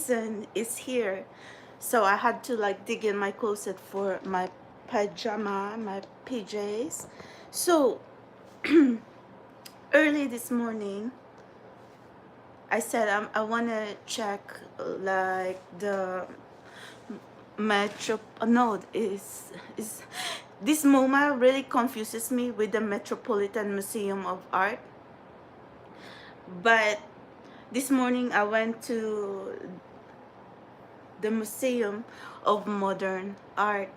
season is here. So I had to like dig in my closet for my pajama, my PJs. So early this morning, I said I want to check like the metro. No, is this MoMA really confuses me with the Metropolitan Museum of Art. But this morning I went to the Museum of Modern Art.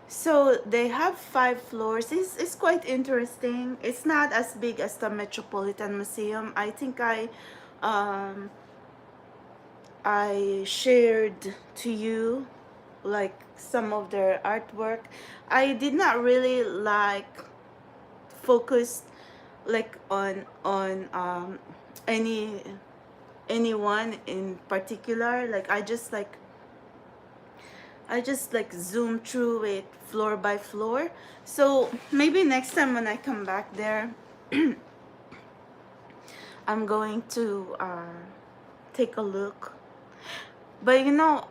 So they have 5 floors. It's quite interesting. It's not as big as the Metropolitan Museum. I think I shared to you like some of their artwork. I did not really like focus like on anyone in particular. Like I just like zoom through it floor by floor. So maybe next time when I come back there, I'm going to take a look. But you know,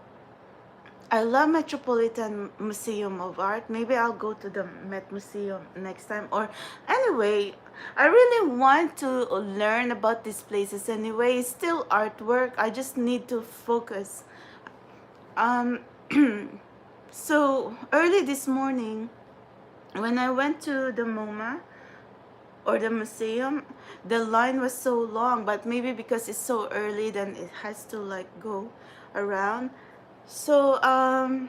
I love Metropolitan Museum of Art. Maybe I'll go to the Met Museum next time. Or anyway, I really want to learn about these places anyway. It's still artwork. I just need to focus. Um, so early this morning, when I went to the MoMA or the museum, the line was so long. But maybe because it's so early, then it has to like go around. So I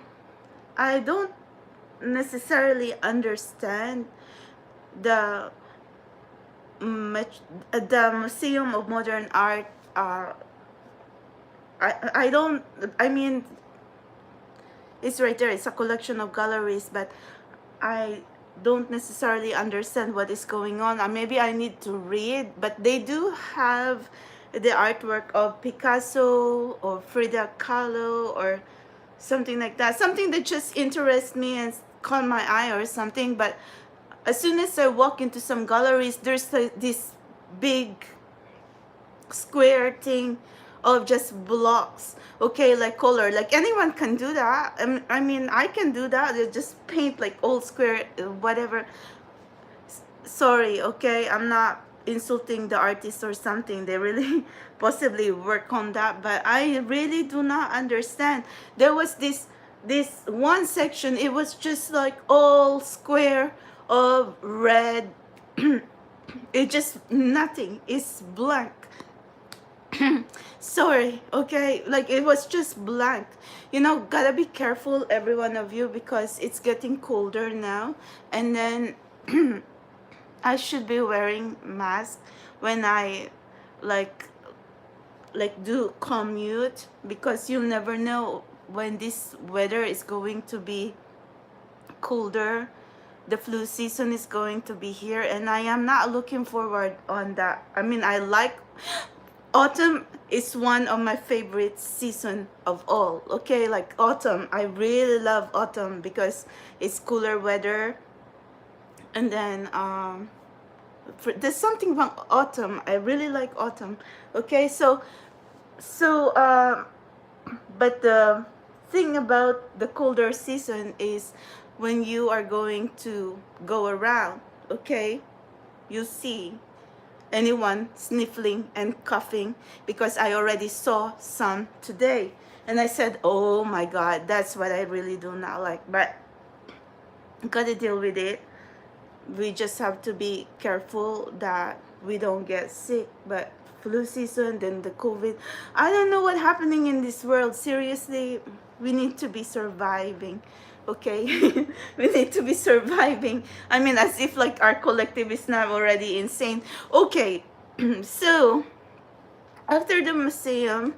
don't necessarily understand the the Museum of Modern Art. I don't. I mean, it's right there. It's a collection of galleries, but I don't necessarily understand what is going on. Maybe I need to read, but they do have the artwork of Picasso or Frida Kahlo or something like that. Something that just interests me and caught my eye or something. But as soon as I walk into some galleries, there's this big square thing of just blocks, okay, like color. Like anyone can do that. I mean, I can do that. They just paint like old square whatever. Sorry, okay, I'm not insulting the artist or something. They really possibly work on that, but I really do not understand. There was this one section, it was just like all square of red. It just nothing, it's blank. Sorry, okay, like it was just blank. You know, gotta be careful, every one of you, because it's getting colder now. And then I should be wearing mask when I like do commute, because you'll never know when this weather is going to be colder. The flu season is going to be here, and I am not looking forward on that. I mean, I like autumn. Is one of my favorite season of all, okay? Like autumn, I really love autumn because it's cooler weather. And then there's something about autumn. I really like autumn, okay? So but the thing about the colder season is when you are going to go around, okay, you see anyone sniffling and coughing, because I already saw some today. And I said, oh my God, that's what I really do not like. But gotta deal with it. We just have to be careful that we don't get sick. But flu season, then the COVID, I don't know what's happening in this world. Seriously, we need to be surviving, okay? We need to be surviving. I mean, as if like our collective is not already insane. Okay, so after the museum,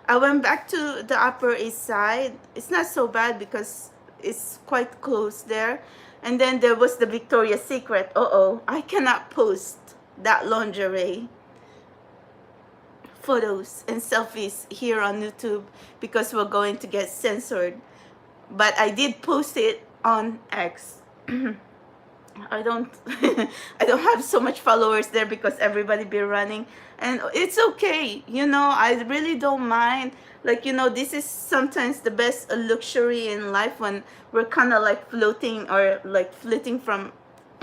I went back to the Upper East Side. It's not so bad because it's quite close there. And then there was the Victoria's Secret. I cannot post that lingerie photos and selfies here on YouTube because we're going to get censored. But I did post it on X. I don't I don't have so much followers there because everybody be running, and it's okay, I really don't mind. Like, this is sometimes the best luxury in life, when we're kind of like floating or like flitting from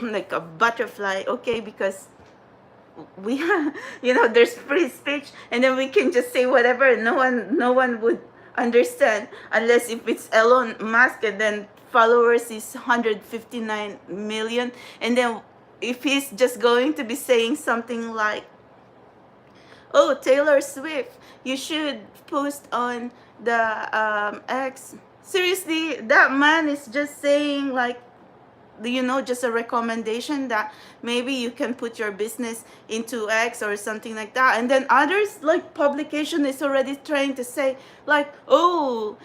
like a butterfly, okay, because we there's free speech, and then we can just say whatever. No one would understand, unless if it's Elon Musk, and then followers is 159 million, and then if he's just going to be saying something like, oh, Taylor Swift, you should post on the X. Seriously, that man is just saying like, just a recommendation that maybe you can put your business into X or something like that. And then others, like publication, is already trying to say like, oh,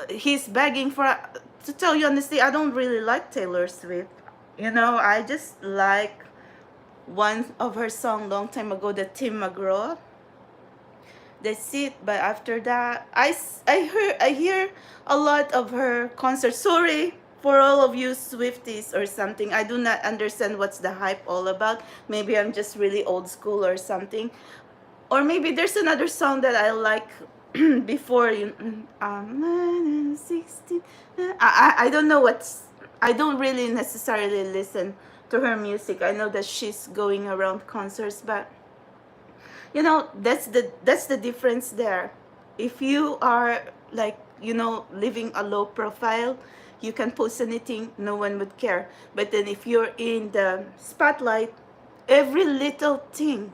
he's begging for, to tell you honestly, I don't really like Taylor Swift. I just like one of her song long time ago, the Tim McGraw. That's it. But after that, I hear a lot of her concerts. Sorry for all of you Swifties or something. I do not understand what's the hype all about. Maybe I'm just really old school or something. Or maybe there's another song that I like before, 16. I don't know I don't really necessarily listen to her music. I know that she's going around concerts, but that's the difference there. If you are like, living a low profile, you can post anything, no one would care. But then if you're in the spotlight, every little thing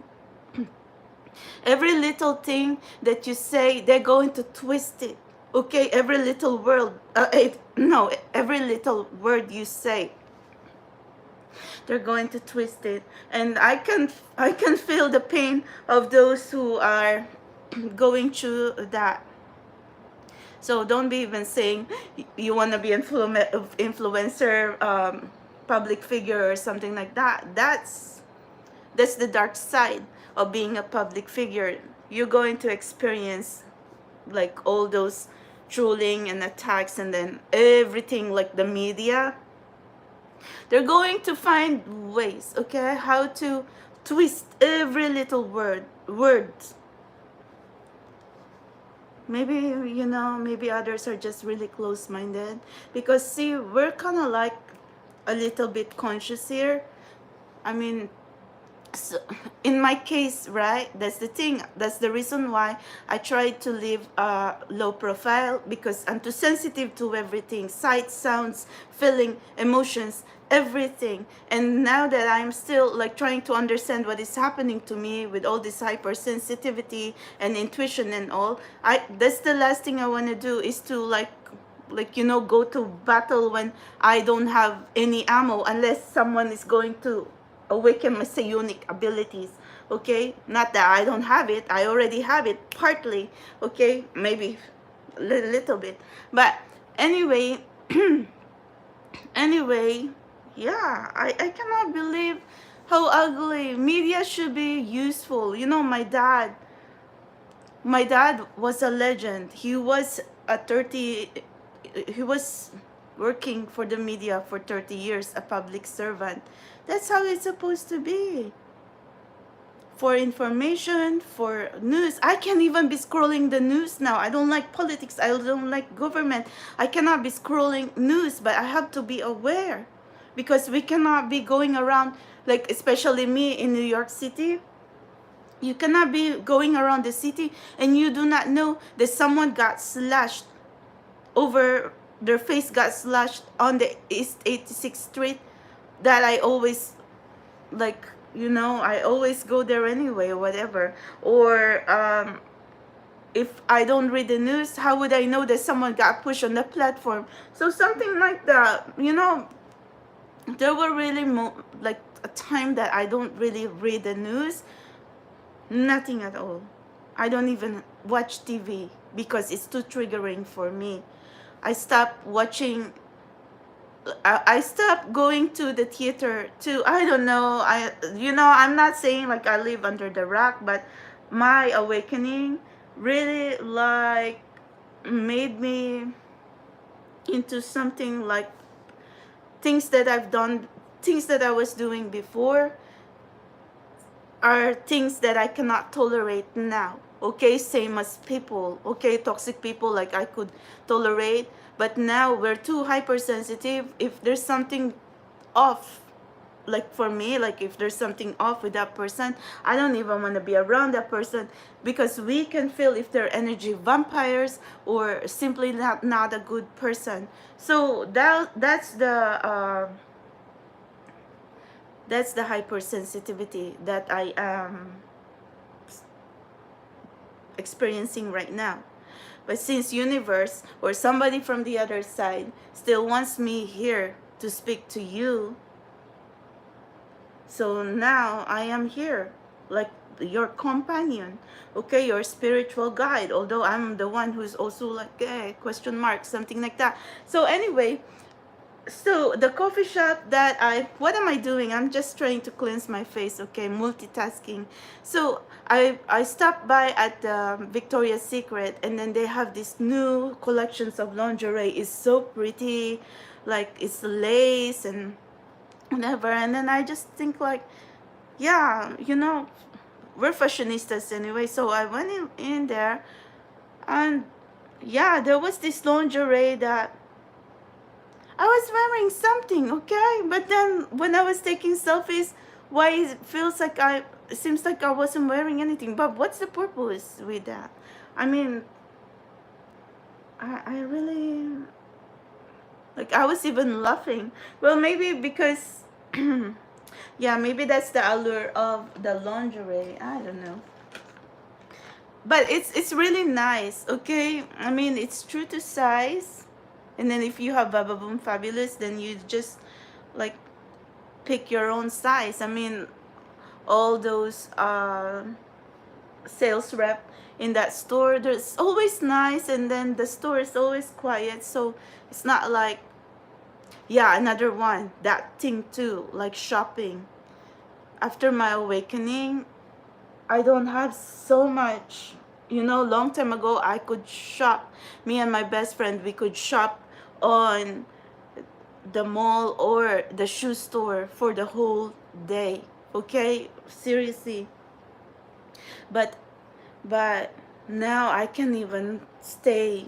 every little thing that you say, they're going to twist it. Okay, every little word, no, every little word you say, they're going to twist it. And I can feel the pain of those who are going through that. So don't be even saying you want to be influencer, public figure or something like that. That's the dark side of being a public figure. You're going to experience like all those trolling and attacks, and then everything, like the media, they're going to find ways, okay, how to twist every little word. Maybe others are just really close-minded, because see, we're kind of like a little bit conscious here. I mean, so in my case, right, that's the thing, that's the reason why I try to live a low profile, because I'm too sensitive to everything: sight, sounds, feeling, emotions, everything. And now that I'm still like trying to understand what is happening to me with all this hypersensitivity and intuition and all, that's the last thing I want to do, is to go to battle when I don't have any ammo, unless someone is going to awaken my psionic abilities. Okay, not that I don't have it, I already have it partly. Okay, maybe a little bit, but anyway. Anyway, yeah, I cannot believe how ugly media should be useful. My dad was a legend. He was working for the media for 30 years, a public servant. That's how it's supposed to be. For information, for news. I can't even be scrolling the news now. I don't like politics. I don't like government. I cannot be scrolling news, but I have to be aware, because we cannot be going around, like especially me in New York City. You cannot be going around the city and you do not know that someone got slashed over, their face got slashed on the East 86th Street, that I always I always go there anyway, or whatever. Or if I don't read the news, how would I know that someone got pushed on the platform? So something like that. There were really like a time that I don't really read the news. Nothing at all. I don't even watch TV because it's too triggering for me. I stopped watching. I stopped going to the theater too. I don't know. I'm not saying like I live under the rock, but my awakening really like made me into something like things that I've done things that I was doing before are things that I cannot tolerate now. Okay, same as people. Okay, toxic people, like I could tolerate, but now we're too hypersensitive. If there's something off, like for me, like if there's something off with that person, I don't even want to be around that person, because we can feel if they're energy vampires or simply not a good person. So that's the hypersensitivity that I am experiencing right now. But since universe or somebody from the other side still wants me here to speak to you, so now I am here, like your companion, okay, your spiritual guide. Although I'm the one who's also like, question mark, something like that. So anyway, so the coffee shop that what am I doing? I'm just trying to cleanse my face, okay, multitasking. So I stopped by at Victoria's Secret, and then they have this new collections of lingerie. It's so pretty, like it's lace and whatever. And then I just think like, yeah, we're fashionistas anyway. So I went in there, and yeah, there was this lingerie that I was wearing something, okay? But then when I was taking selfies, why it feels like it seems like I wasn't wearing anything. But what's the purpose with that? I mean, I really, like, I was even laughing. Well, maybe because, yeah, maybe that's the allure of the lingerie. I don't know. But it's really nice, okay? I mean, it's true to size. And then if you have Baba Boom Fabulous, then you just like pick your own size. I mean, all those sales rep in that store, there's always nice, and then the store is always quiet. So it's not like, yeah, another one, that thing too, like shopping. After my awakening, I don't have so much. Long time ago, I could shop. Me and my best friend, we could shop on the mall or the shoe store for the whole day. Okay, seriously. But but now I can't even stay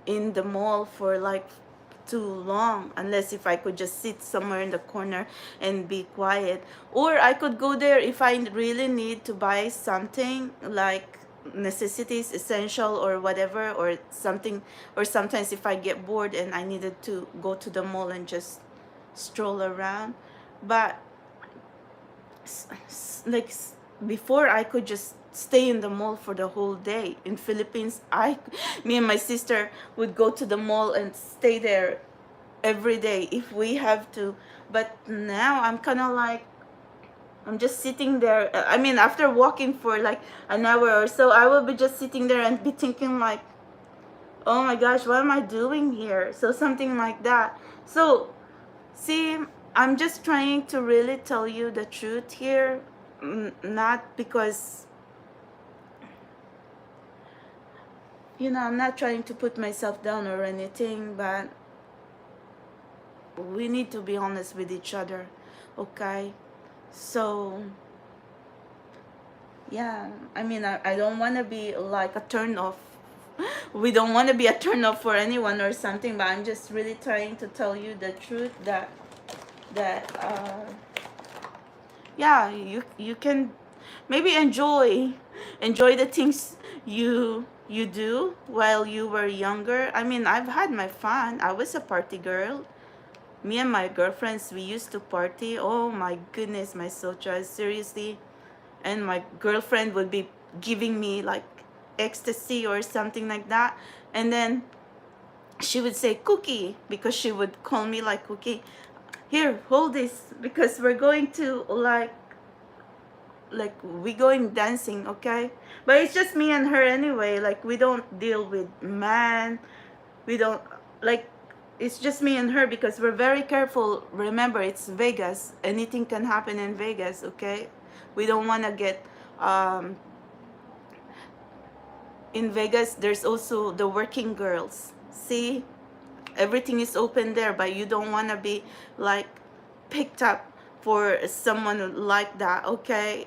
in the mall for like too long, unless if I could just sit somewhere in the corner and be quiet. Or I could go there if I really need to buy something like necessities, essential or whatever, or something. Or sometimes if I get bored and I needed to go to the mall and just stroll around. But like before, I could just stay in the mall for the whole day. In Philippines, me and my sister would go to the mall and stay there every day if we have to. But now I'm kind of like, I'm just sitting there. I mean, after walking for like an hour or so, I will be just sitting there and be thinking like, oh my gosh, what am I doing here? So something like that. So see, I'm just trying to really tell you the truth here, not because, I'm not trying to put myself down or anything, but we need to be honest with each other, okay? So, yeah, I mean, I don't want to be like a turn off. We don't want to be a turn off for anyone or something, but I'm just really trying to tell you the truth that yeah, you can maybe enjoy the things you do while you were younger. I mean, I've had my fun. I was a party girl. Me and my girlfriends, we used to party. Oh my goodness, my sochas, seriously. And my girlfriend would be giving me like ecstasy or something like that, and then she would say cookie, because she would call me like cookie. Here, hold this, because we're going to like we going dancing, okay? But it's just me and her anyway. Like, we don't deal with man. We don't, like, it's just me and her, because we're very careful. Remember, it's Vegas. Anything can happen in Vegas, okay? We don't want to get in Vegas. There's also the working girls. See, everything is open there, but you don't want to be like picked up for someone like that, okay?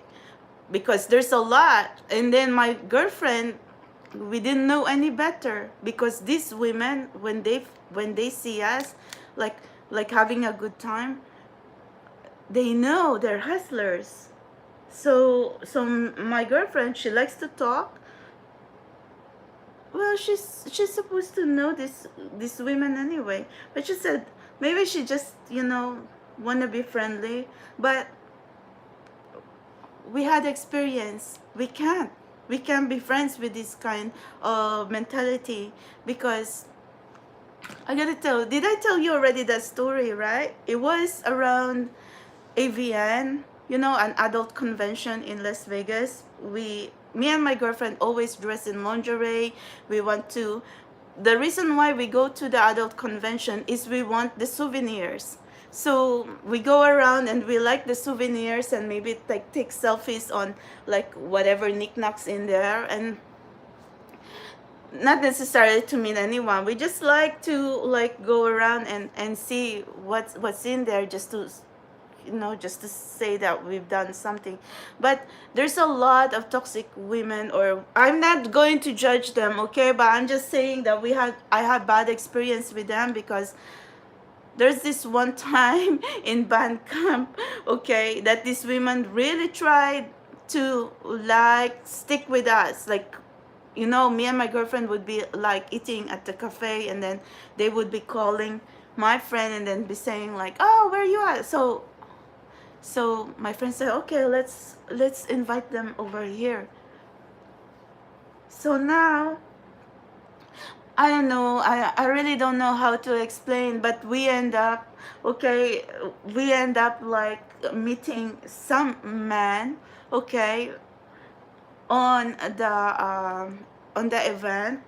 Because there's a lot. And then my girlfriend, we didn't know any better, because these women, when they see us like having a good time, they know they're hustlers. So my girlfriend, she likes to talk. Well, she's supposed to know this women anyway, but she said maybe she just, wanna be friendly. But we had experience. We can't be friends with this kind of mentality, because I gotta tell. Did I tell you already that story? Right? It was around AVN, an adult convention in Las Vegas. Me and my girlfriend always dress in lingerie. We want to. The reason why we go to the adult convention is we want the souvenirs. So we go around and we like the souvenirs, and maybe like take selfies on like whatever knickknacks in there, and not necessarily to meet anyone. We just like to like go around and see what's in there, just to just to say that we've done something. But there's a lot of toxic women, or I'm not going to judge them, okay? But I'm just saying that I had bad experience with them, because there's this one time in band camp, okay, that these women really tried to like stick with us. Like, me and my girlfriend would be like eating at the cafe, and then they would be calling my friend and then be saying like, oh, where you at? So my friend said, okay, let's invite them over here. So now, I don't know, I really don't know how to explain, but we end up like meeting some man, okay, on the event.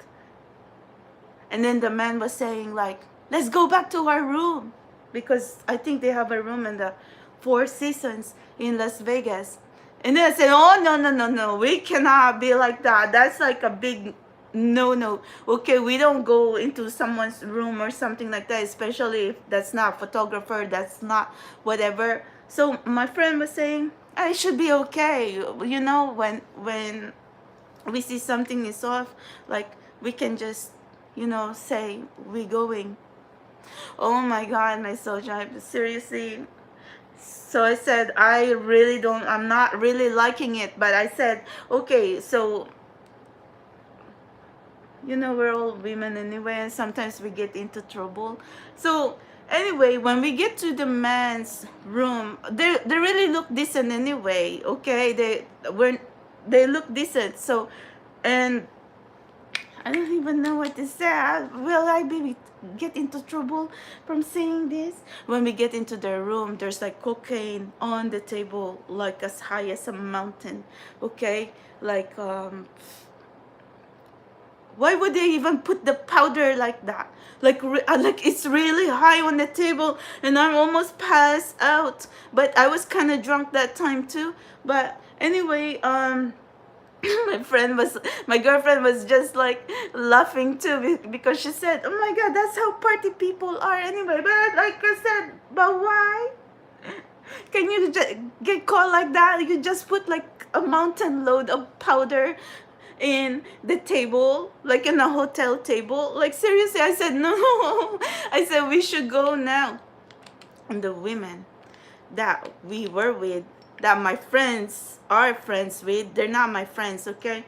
And then the man was saying like, let's go back to our room, because I think they have a room in the Four Seasons in Las Vegas. And then I said, oh, no, we cannot be like that. That's like a big no. Okay, we don't go into someone's room or something like that, especially if that's not a photographer, that's not whatever. So my friend was saying, I should be okay. When we see something is off, like we can just, say we going. Oh my God, my soul tribe, seriously. So I said, I'm not really liking it, but I said, okay, so, we're all women anyway, and sometimes we get into trouble. So anyway, when we get to the man's room, they really look decent anyway, okay? They look decent. So, and I don't even know what to say. Will I get into trouble from saying this? When we get into their room, there's like cocaine on the table, like as high as a mountain, okay? Like, why would they even put the powder like that? Like it's really high on the table, and I'm almost passed out. But I was kind of drunk that time too. But anyway, my girlfriend was just like laughing too, because she said, oh my God, that's how party people are anyway. But like I said, but why can you get caught like that? You just put like a mountain load of powder in the table, like in a hotel table. Like seriously, I said no. I said we should go now. And the women that we were with, that my friends are friends with, they're not my friends, okay?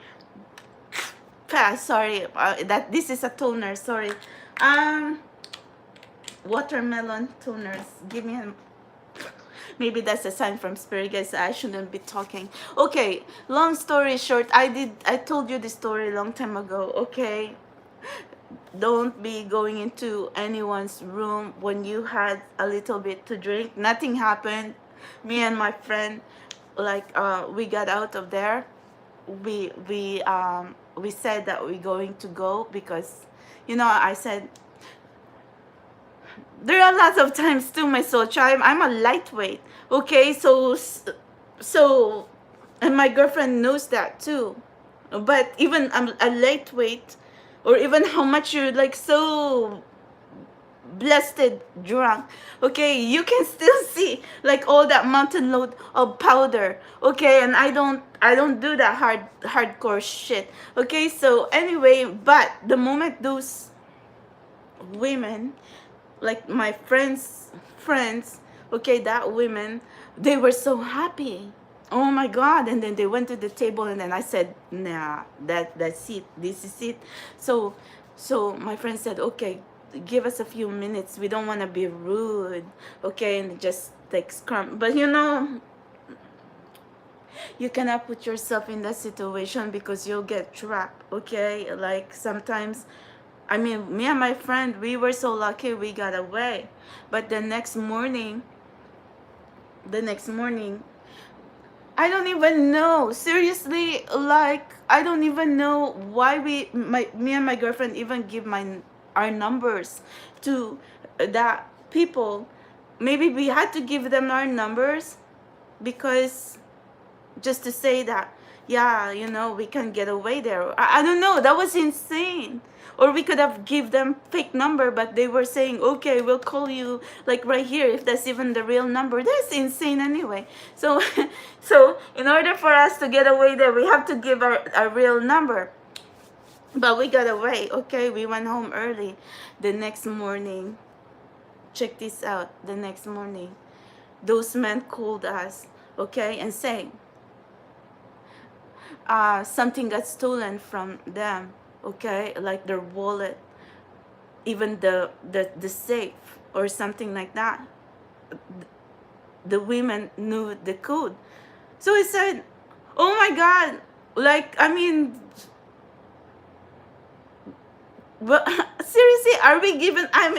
Sorry, that this is a toner, sorry. Watermelon toners. Give me a, maybe that's a sign from spirit, guys. I shouldn't be talking. Okay, long story short, I told you this story a long time ago, okay? Don't be going into anyone's room when you had a little bit to drink. Nothing happened. Me and my friend, like, we got out of there. We said that we're going to go, because I said, there are lots of times too, my soul tribe, I'm a lightweight, okay? So and my girlfriend knows that too. But even I'm a lightweight, or even how much you're like so blasted drunk. Okay, you can still see like all that mountain load of powder. Okay, and I don't do that hardcore shit. Okay, so anyway, but the moment those women, like my friends, okay, that women, they were so happy. Oh my god. And then they went to the table, and then I said, nah, that's it, this is it. So my friend said, okay, give us a few minutes, we don't want to be rude. Okay, and just like scrum, but you cannot put yourself in that situation because you'll get trapped. Okay, like sometimes, I mean, me and my friend, we were so lucky we got away. But the next morning, I don't even know. Seriously, like I don't even know why me and my girlfriend even give our numbers to that people. Maybe we had to give them our numbers because just to say that, yeah, we can get away there. I don't know, that was insane. Or we could have give them fake number, but they were saying, okay, we'll call you like right here, if that's even the real number. That's insane anyway. So so in order for us to get away there, we have to give our real number. But we got away. Okay, we went home early. The next morning, check this out, the next morning, those men called us, okay, and saying, something got stolen from them. Okay, like their wallet, even the safe or something like that. The women knew the code. So I said, oh my god, like, I mean, but seriously, are we given? I'm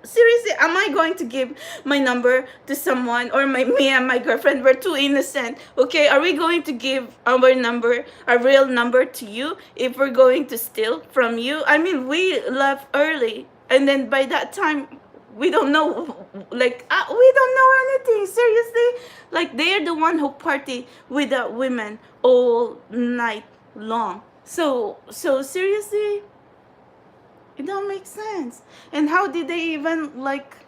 seriously. Am I going to give my number to someone, or me and my girlfriend? We're too innocent. Okay, are we going to give our number, our real number, to you if we're going to steal from you? I mean, we left early, and then by that time, we don't know. Like, we don't know anything. Seriously, like they're the one who party with the women all night long. So seriously. It don't make sense. And how did they even like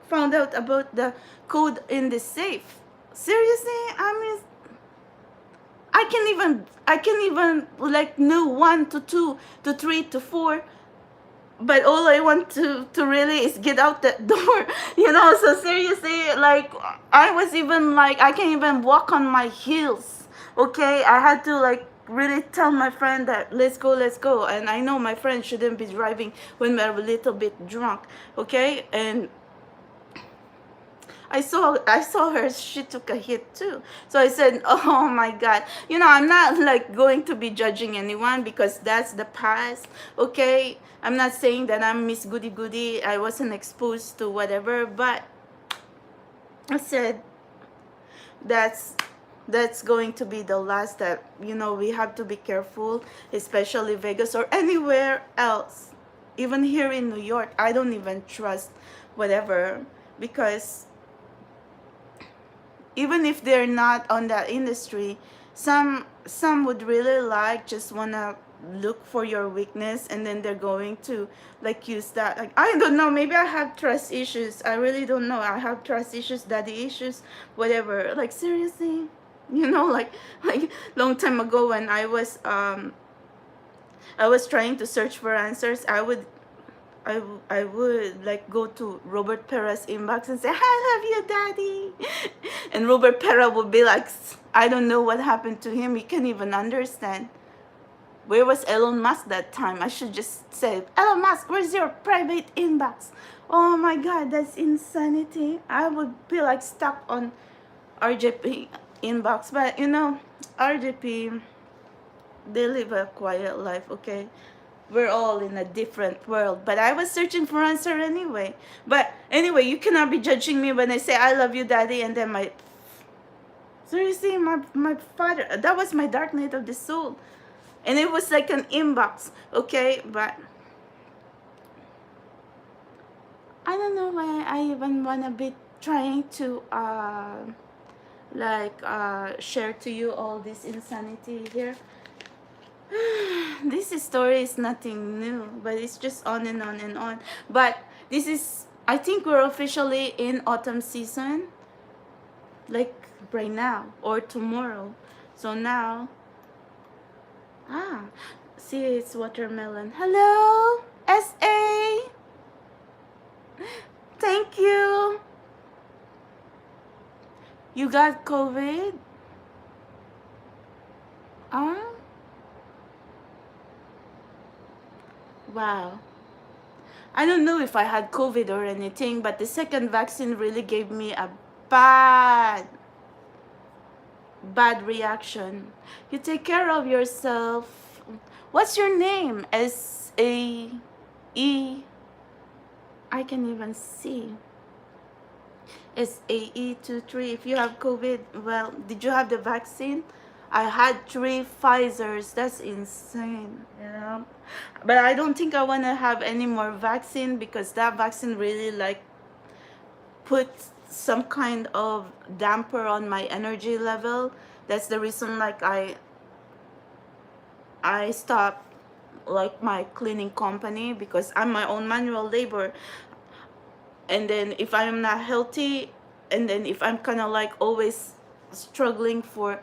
found out about the code in the safe? Seriously, I mean, I can even like know 1 to 2 to 3 to 4, but all I want to really is get out that door. So seriously, like I was even like I can't even walk on my heels. Okay, I had to like really tell my friend that let's go, and I know my friend shouldn't be driving when we're a little bit drunk. Okay, and I saw her, she took a hit too. So I said, oh my god, I'm not like going to be judging anyone because that's the past. Okay, I'm not saying that I'm Miss Goody Goody, I wasn't exposed to whatever, but I said that's going to be the last step. We have to be careful, especially Vegas or anywhere else. Even here in New York, I don't even trust whatever, because even if they're not on that industry, some would really like just wanna look for your weakness, and then they're going to like use that. Like, I don't know, maybe I have trust issues. I really don't know. I have trust issues, daddy issues, whatever. Like seriously, like long time ago when I was trying to search for answers, I would like go to Robert Pera's inbox and say, I love you, daddy. And Robert Pera would be like, I don't know what happened to him. He can't even understand. Where was Elon Musk that time? I should just say, Elon Musk, where's your private inbox? Oh my god, that's insanity. I would be like stuck on RJP inbox. But RJP, they live a quiet life, okay? We're all in a different world, but I was searching for answer anyway. But anyway, you cannot be judging me when I say I love you, daddy, and then seriously, my father, that was my dark night of the soul, and it was like an inbox, okay? But I don't know why I even wanna be trying to share to you all this insanity here. This story is nothing new, but it's just on and on and on. But this is I think we're officially in autumn season, like right now or tomorrow. So now, ah, see, it's watermelon. Hello, SA. Thank you. You got COVID? Ah, wow. I don't know if I had COVID or anything, but the second vaccine really gave me a bad, bad reaction. You take care of yourself. What's your name? S-A-E. I can even see. SAE23. If you have COVID, well, did you have the vaccine? I had 3 Pfizers. That's insane, you know. But I don't think I want to have any more vaccine because that vaccine really like put some kind of damper on my energy level. That's the reason like I stopped like my cleaning company because I'm my own manual labor. And then if I'm not healthy, and then if I'm kind of like always struggling for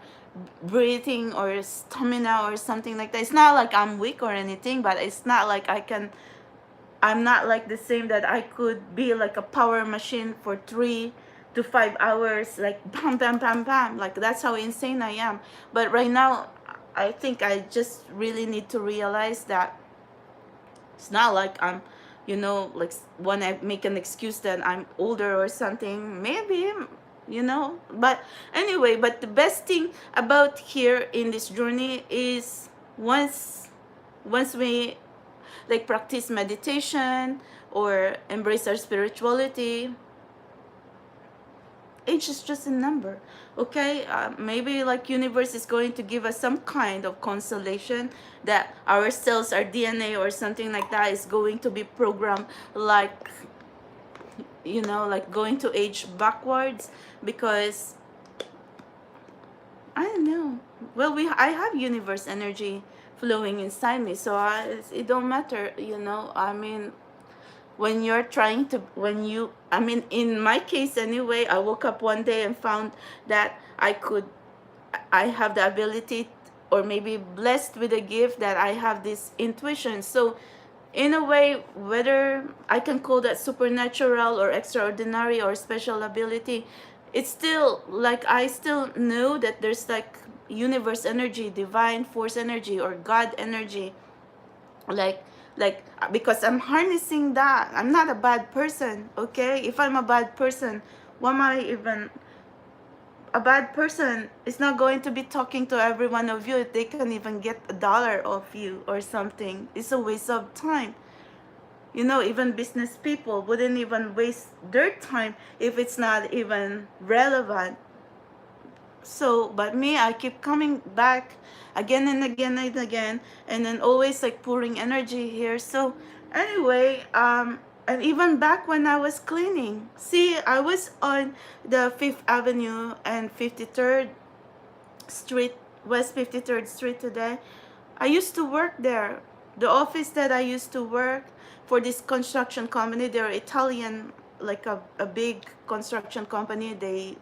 breathing or stamina or something like that, it's not like I'm weak or anything, but it's not like I'm not like the same that I could be like a power machine for 3 to 5 hours, like bam bam bam bam, like that's how insane I am. But right now I think I just really need to realize that it's not like I'm, you know, like when I make an excuse that I'm older or something, maybe, you know. But anyway, but the best thing about here in this journey is once we like practice meditation or embrace our spirituality, age is just a number. Okay, maybe like universe is going to give us some kind of consolation that our cells, our DNA or something like that is going to be programmed like, you know, like going to age backwards. Because I don't know, well, I have universe energy flowing inside me, so it don't matter, you know. I mean, when you're trying to, when you, I mean, in my case anyway, I woke up one day and found that I have the ability, or maybe blessed with a gift that I have this intuition. So in a way, whether I can call that supernatural or extraordinary or special ability, it's still like I still know that there's like universe energy, divine force energy, or God energy, like because I'm harnessing that. I'm not a bad person, okay? If I'm a bad person, why am I even a bad person? Is not going to be talking to every one of you if they can even get $1 off you or something. It's a waste of time. You know, even business people wouldn't even waste their time if it's not even relevant. So, but me, I keep coming back again and again and again, and then always like pouring energy here. So anyway, and even back when I was cleaning, see, I was on the 5th Avenue and 53rd Street, West 53rd Street today. I used to work there. The office that I used to work for this construction company, they're Italian, like a big construction company. They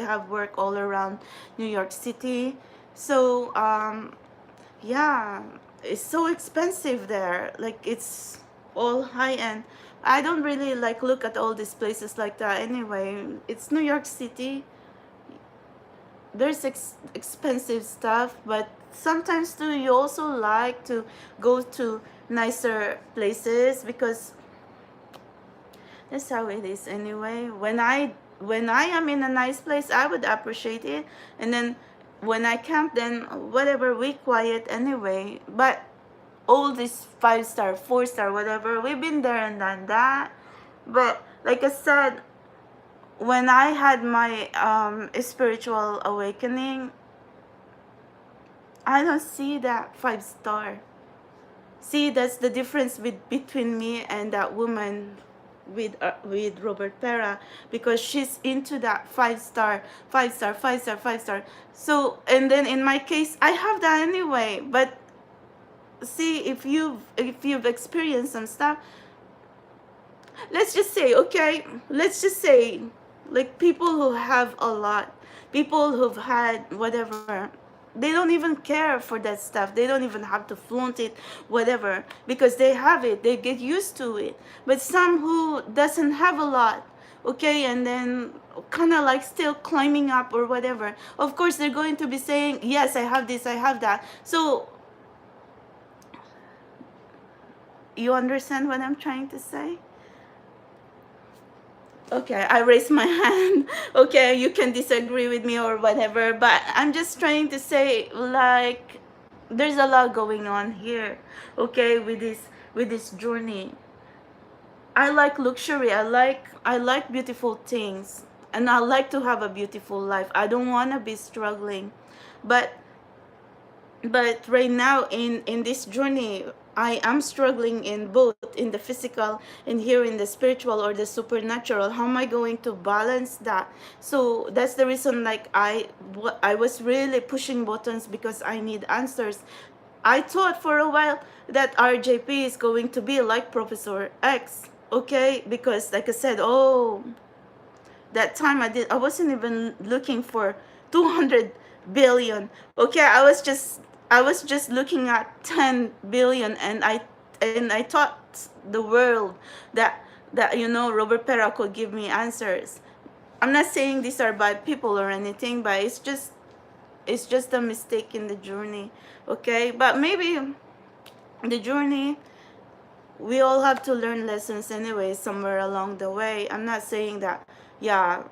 have work all around New York City. So yeah, it's so expensive there. Like it's all high end. I don't really like look at all these places like that anyway. It's New York City. There's expensive stuff, but sometimes too you also like to go to nicer places because that's how it is anyway. When I am in a nice place, I would appreciate it, and then when I can't, then whatever, we quiet anyway. But all this 5-star, 4-star, whatever, we've been there and done that. But like I said, when I had my spiritual awakening, I don't see that 5-star. See, that's the difference between me and that woman with Robert Pera, because she's into that 5-star, 5-star, 5-star, 5-star. So, and then in my case, I have that anyway. But see, if you've experienced some stuff, let's just say, okay, let's just say, like people who have a lot, people who've had whatever, they don't even care for that stuff. They don't even have to flaunt it, whatever, because they have it. They get used to it. But some who doesn't have a lot, okay, and then kind of like still climbing up or whatever, of course they're going to be saying, yes, I have this, I have that. So you understand what I'm trying to say? Okay, I raised my hand. Okay, you can disagree with me or whatever, but I'm just trying to say, like, there's a lot going on here, okay, with this journey. I like luxury. I like beautiful things, and I like to have a beautiful life. I don't want to be struggling, but right now in this journey, I am struggling in both, in the physical and here in the spiritual or the supernatural. How am I going to balance that? So that's the reason, like, I was really pushing buttons because I need answers. I thought for a while that RJP is going to be like Professor X, okay, because like I said, oh, that time I wasn't even looking for 200 billion. Okay, I was just looking at 10 billion, and I thought the world that Robert Pera could give me answers. I'm not saying these are bad people or anything, but it's just a mistake in the journey. Okay, but maybe the journey, we all have to learn lessons anyway somewhere along the way. I'm not saying that, yeah,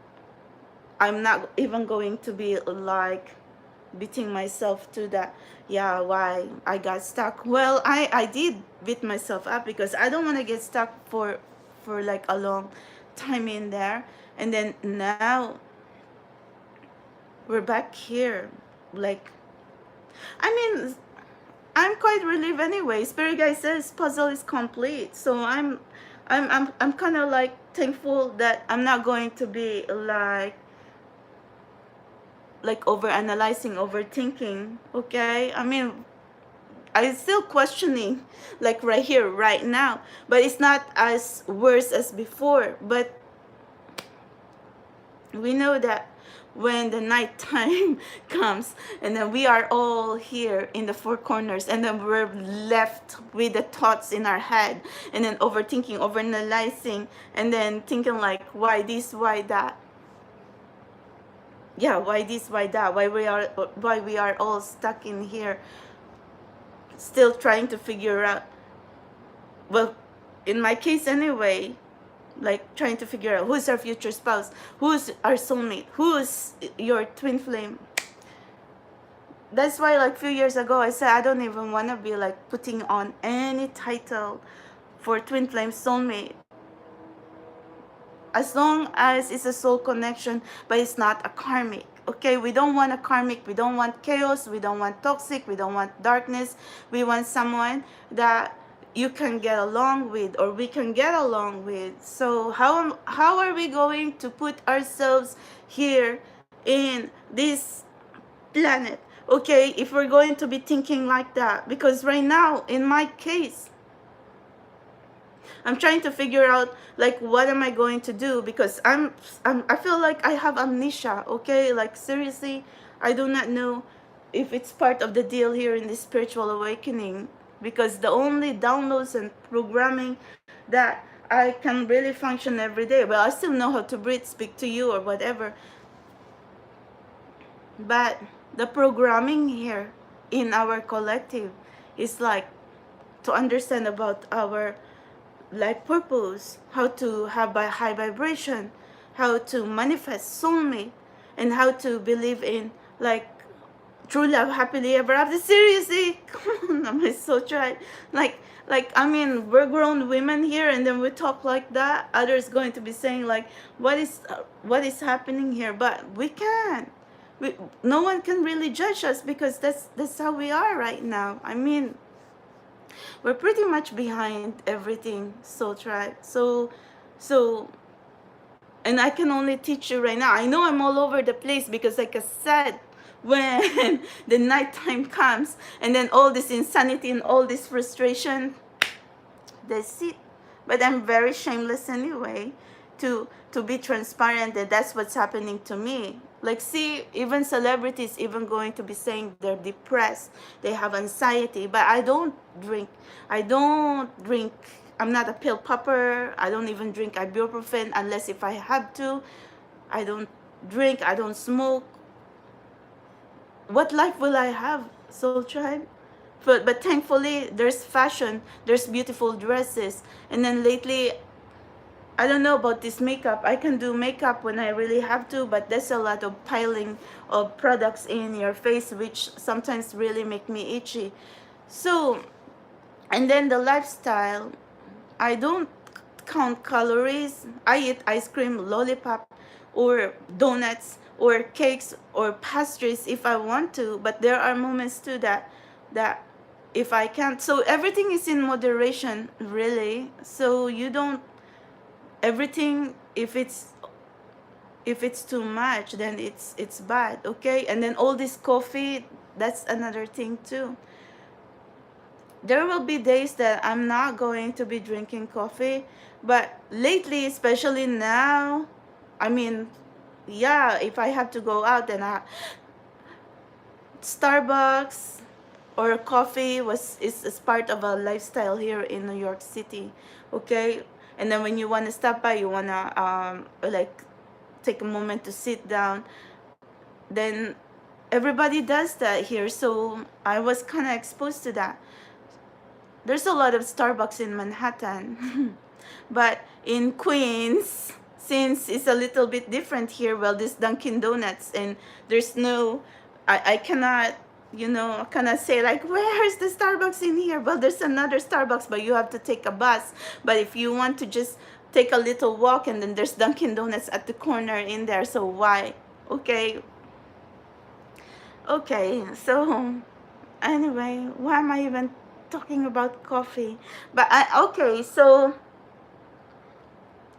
I'm not even going to be like beating myself to that, yeah, why I got stuck. Well, I did beat myself up because I don't want to get stuck for like a long time in there. And then now we're back here. Like, I mean, I'm quite relieved anyway. Spirit guy says puzzle is complete. So I'm kind of like thankful that I'm not going to be like over analyzing, overthinking. Okay, I mean, I'm still questioning, like right here, right now, but it's not as worse as before. But we know that when the night time comes, and then we are all here in the four corners, and then we're left with the thoughts in our head, and then overthinking, overanalyzing, and then thinking like, why this, why that, yeah, why this, why that, why we are all stuck in here, still trying to figure out, well, in my case anyway, like trying to figure out who's our future spouse, who's our soulmate, who's your twin flame. That's why, like, few years ago, I said I don't even want to be like putting on any title for twin flame, soulmate, as long as it's a soul connection, but it's not a karmic. Okay, we don't want a karmic, we don't want chaos, we don't want toxic, we don't want darkness. We want someone that you can get along with, or we can get along with. So how are we going to put ourselves here in this planet, okay, if we're going to be thinking like that? Because right now, in my case, I'm trying to figure out, like, what am I going to do, because I feel like I have amnesia. Okay, like, seriously, I do not know if it's part of the deal here in this spiritual awakening, because the only downloads and programming that I can really function every day, well, I still know how to breathe, speak to you or whatever, but the programming here in our collective is like to understand about our life purpose, how to have a high vibration, how to manifest soulmate, and how to believe in, like, true love, happily ever after. Seriously, come on, am I so tried? Like, I mean, we're grown women here, and then we talk like that. Others going to be saying like, what is happening here? But we can't. No one can really judge us, because that's how we are right now. I mean, we're pretty much behind everything, soul tribe. So and I can only teach you right now. I know I'm all over the place, because like I said, when the nighttime comes, and then all this insanity and all this frustration, that's it. But I'm very shameless anyway to be transparent that that's what's happening to me. Like, see, even celebrities even going to be saying they're depressed, they have anxiety, but drink. I don't drink. I'm not a pill popper. I don't even drink ibuprofen unless if I have to. I don't drink. I don't smoke. What life will I have, Soul Tribe? But thankfully, there's fashion, there's beautiful dresses. And then lately, I don't know about this makeup. I can do makeup when I really have to, but there's a lot of piling of products in your face, which sometimes really make me itchy. So, and then the lifestyle, I don't count calories. I eat ice cream, lollipop, or donuts, or cakes, or pastries if I want to. But there are moments too that if I can't. So everything is in moderation, really. So you don't everything if it's too much, then it's bad. Okay, and then all this coffee, that's another thing too. There will be days that I'm not going to be drinking coffee, but lately, especially now, I mean, yeah, if I have to go out, then Starbucks or coffee is part of a lifestyle here in New York City. Okay, and then when you want to stop by, you want to like take a moment to sit down, then everybody does that here. So I was kind of exposed to that. There's a lot of Starbucks in Manhattan. But in Queens, since it's a little bit different here, well, this Dunkin' Donuts, and there's no, I cannot, I cannot say like, where's the Starbucks in here? Well, there's another Starbucks, but you have to take a bus. But if you want to just take a little walk, and then there's Dunkin' Donuts at the corner in there, so why? Okay, okay, so anyway, why am I even talking about coffee? But okay, so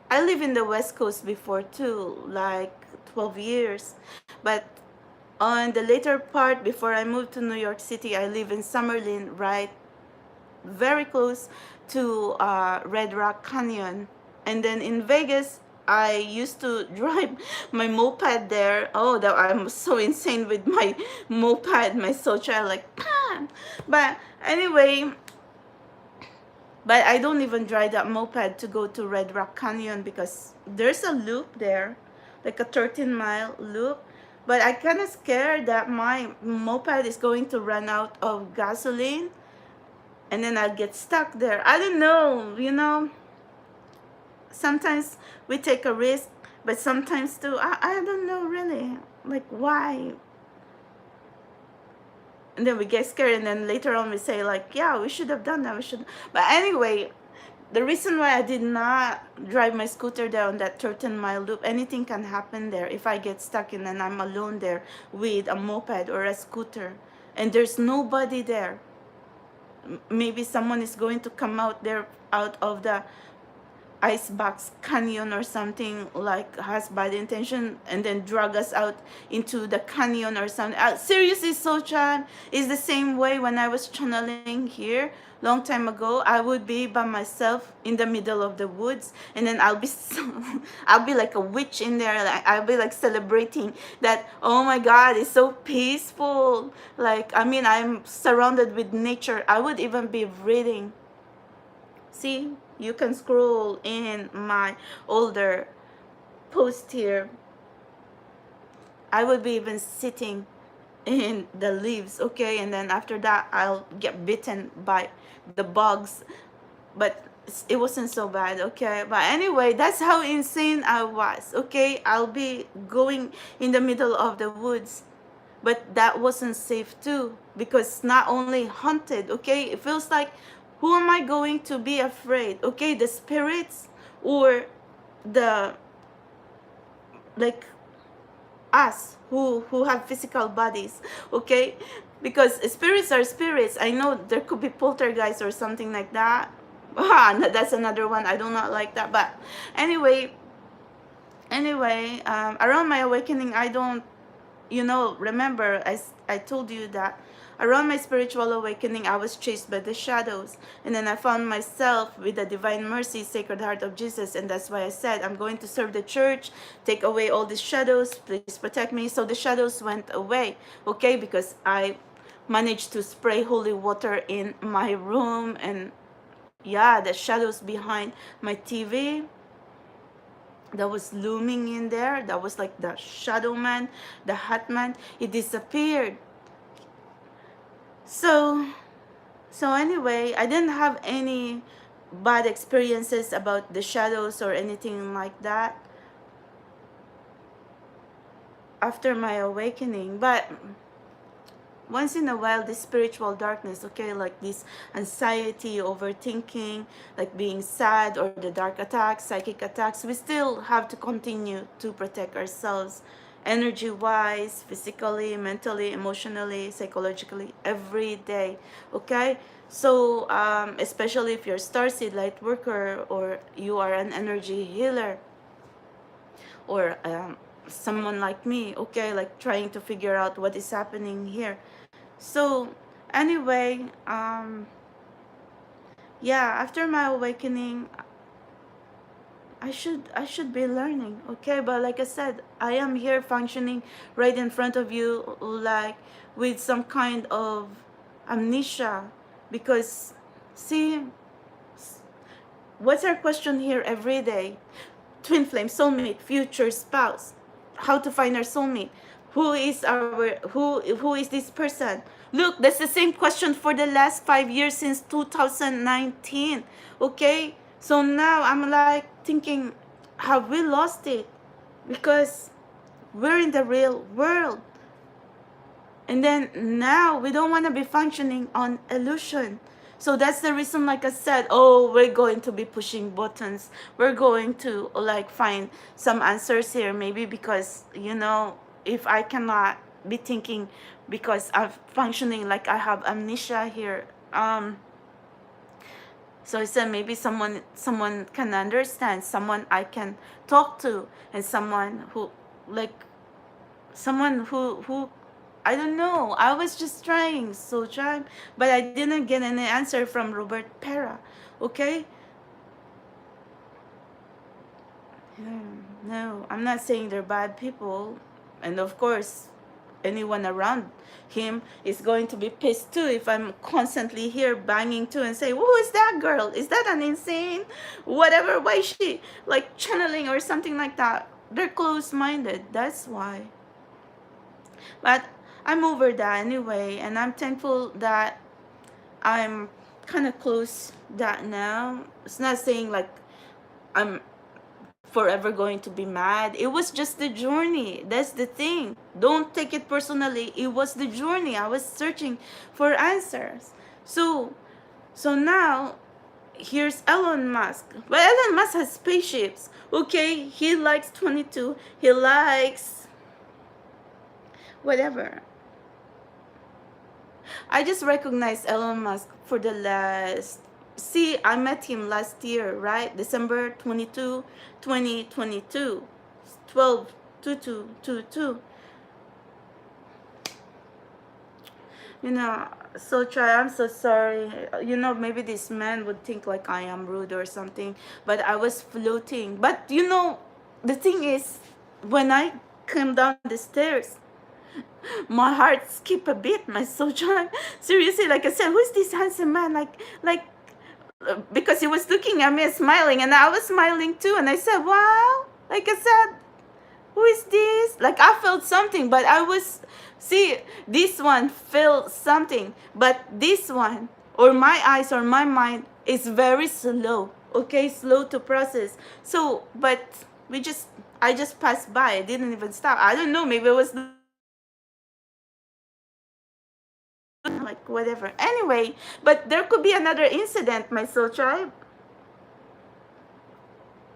I live in the West Coast before too, like 12 years. But on the later part, before I moved to New York City, I live in Summerlin, right very close to Red Rock Canyon. And then in Vegas, I used to drive my moped there. Oh, that I'm so insane with my moped, my soul child, like, but anyway, but I don't even drive that moped to go to Red Rock Canyon because there's a loop there, like a 13-mile loop. But I kind of scared that my moped is going to run out of gasoline and then I'll get stuck there. I don't know. Sometimes we take a risk, but sometimes too, I don't know really. Like, why? And then we get scared, and then later on we say like, yeah, we should have done that, we should. But anyway, the reason why I did not drive my scooter down that 13-mile loop, anything can happen there. If I get stuck and then I'm alone there with a moped or a scooter and there's nobody there, maybe someone is going to come out there out of the icebox canyon or something, like has bad intention, and then drag us out into the canyon or something. Seriously, Sochan, is the same way when I was channeling here long time ago. I would be by myself in the middle of the woods, and then I'll be like a witch in there. Like, I'll be like celebrating that, oh my God, it's so peaceful. Like, I mean, I'm surrounded with nature. I would even be reading. See, you can scroll in my older post here. I would be even sitting in the leaves, okay? And then after that, I'll get bitten by the bugs. But it wasn't so bad, okay? But anyway, that's how insane I was, okay? I'll be going in the middle of the woods. But that wasn't safe too, because it's not only haunted, okay? It feels like, who am I going to be afraid? Okay, the spirits or the, like, us who have physical bodies, okay? Because spirits are spirits. I know there could be poltergeist or something like that. That's another one. I do not like that. But anyway, around my awakening, I don't, remember I told you that Around my spiritual awakening, I was chased by the shadows. And then I found myself with the Divine Mercy, Sacred Heart of Jesus. And that's why I said, I'm going to serve the church, take away all these shadows, please protect me. So the shadows went away, okay? Because I managed to spray holy water in my room. And yeah, the shadows behind my TV that was looming in there, that was like the shadow man, the hat man, it disappeared. So anyway, I didn't have any bad experiences about the shadows or anything like that after my awakening. But once in a while, this spiritual darkness, okay, like this anxiety, overthinking, like being sad, or the dark attacks, psychic attacks, we still have to continue to protect ourselves energy wise, physically, mentally, emotionally, psychologically, every day, okay? So especially if you're starseed light worker, or you are an energy healer, or someone like me, okay, like trying to figure out what is happening here. So anyway, yeah, after my awakening, I should be learning, okay? But like I said, I am here functioning right in front of you, like with some kind of amnesia, because see, what's our question here every day? Twin flame, soulmate, future spouse, how to find our soulmate, who is this person. Look, that's the same question for the last 5 years since 2019, okay? So now I'm like thinking, have we lost it? Because we're in the real world, and then now we don't want to be functioning on illusion. So that's the reason, like I said, oh, we're going to be pushing buttons. We're going to like find some answers here. Maybe because, if I cannot be thinking because I'm functioning like I have amnesia here. So I said maybe someone can understand, someone I can talk to, and someone who like someone who I don't know. I was just trying, but I didn't get any answer from Robert Pera. Okay? No, I'm not saying they're bad people. And of course, anyone around him is going to be pissed too if I'm constantly here banging too and say, who is that girl? Is that an insane? Whatever, why is she like channeling or something like that? They're close-minded. That's why. But I'm over that anyway, and I'm thankful that I'm kind of close that now. It's not saying like I'm forever going to be mad. It was just the journey. That's the thing. Don't take it personally. It was the journey. I was searching for answers. So now here's Elon Musk. But Elon Musk has spaceships. Okay, he likes 22. He likes whatever. I just recognized Elon Musk for the last... See, I met him last year, right? December 22, 2022. 12/22/22. So try. I'm so sorry. Maybe this man would think like I am rude or something. But I was floating. But the thing is, when I came down the stairs, my heart skipped a beat, my soul child. Seriously, like I said, who's this handsome man? Because he was looking at me smiling, and I was smiling too, and I said, wow. Like I said, who is this? Like I felt something, but see, this one felt something, but this one, or my eyes or my mind, is very slow, okay, slow to process. So, but I just passed by. I didn't even stop. I don't know, maybe it was like whatever. Anyway, but there could be another incident, my soul tribe.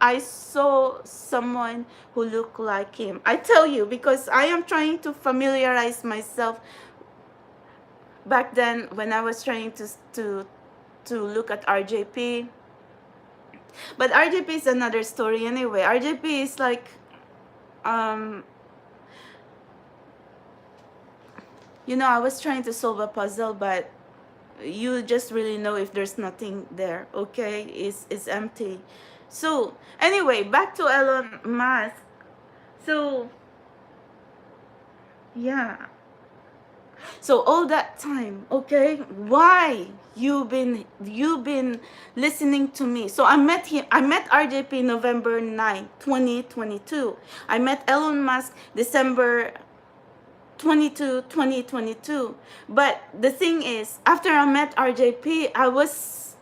I saw someone who looked like him. I tell you, because I am trying to familiarize myself back then when I was trying to look at RJP. But RJP is another story anyway. RJP is like I was trying to solve a puzzle, but you just really know if there's nothing there, okay? It's empty. So anyway, back to Elon Musk. So yeah, so all that time, okay, why you been listening to me? So I met RJP November 9, 2022. I met Elon Musk December 22, 2022. But the thing is, after I met RJP, I was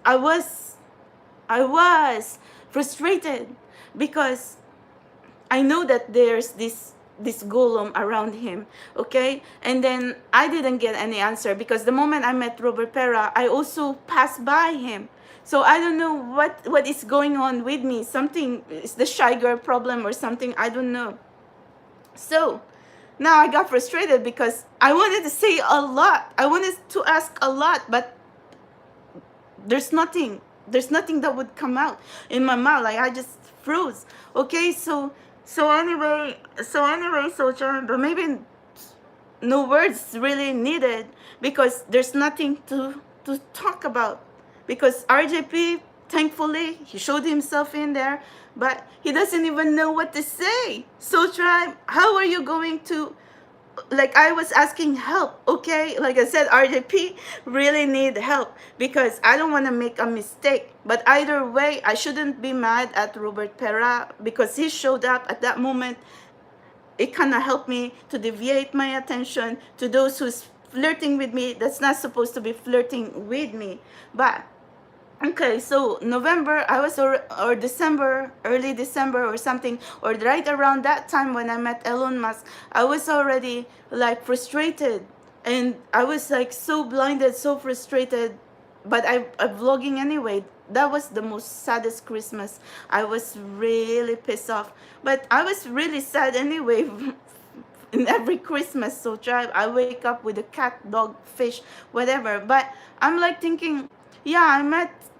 frustrated because I know that there's this golem around him, okay? And then I didn't get any answer because the moment I met Robert Pera, I also passed by him. So I don't know what is going on with me. Something is the shy girl problem or something. I don't know. So now I got frustrated because I wanted to say a lot. I wanted to ask a lot, but there's nothing. There's nothing that would come out in my mouth. Like I just froze. Okay, so John, but maybe no words really needed because there's nothing to talk about. Because RJP, thankfully, he showed himself in there, but he doesn't even know what to say. So Tribe, how are you going to, like I was asking help, okay? Like I said, RJP really need help because I don't want to make a mistake. But either way, I shouldn't be mad at Robert Pera because he showed up at that moment. It kind of helped me to deviate my attention to those who's flirting with me that's not supposed to be flirting with me. But okay, so November, I was or December, early December or something, or right around that time when I met Elon Musk, I was already like frustrated, and I was like so blinded, so frustrated, but I'm vlogging anyway. That was the most saddest Christmas. I was really pissed off, but I was really sad anyway. In every Christmas, so Tribe, I wake up with a cat, dog, fish, whatever. But I'm like thinking, yeah,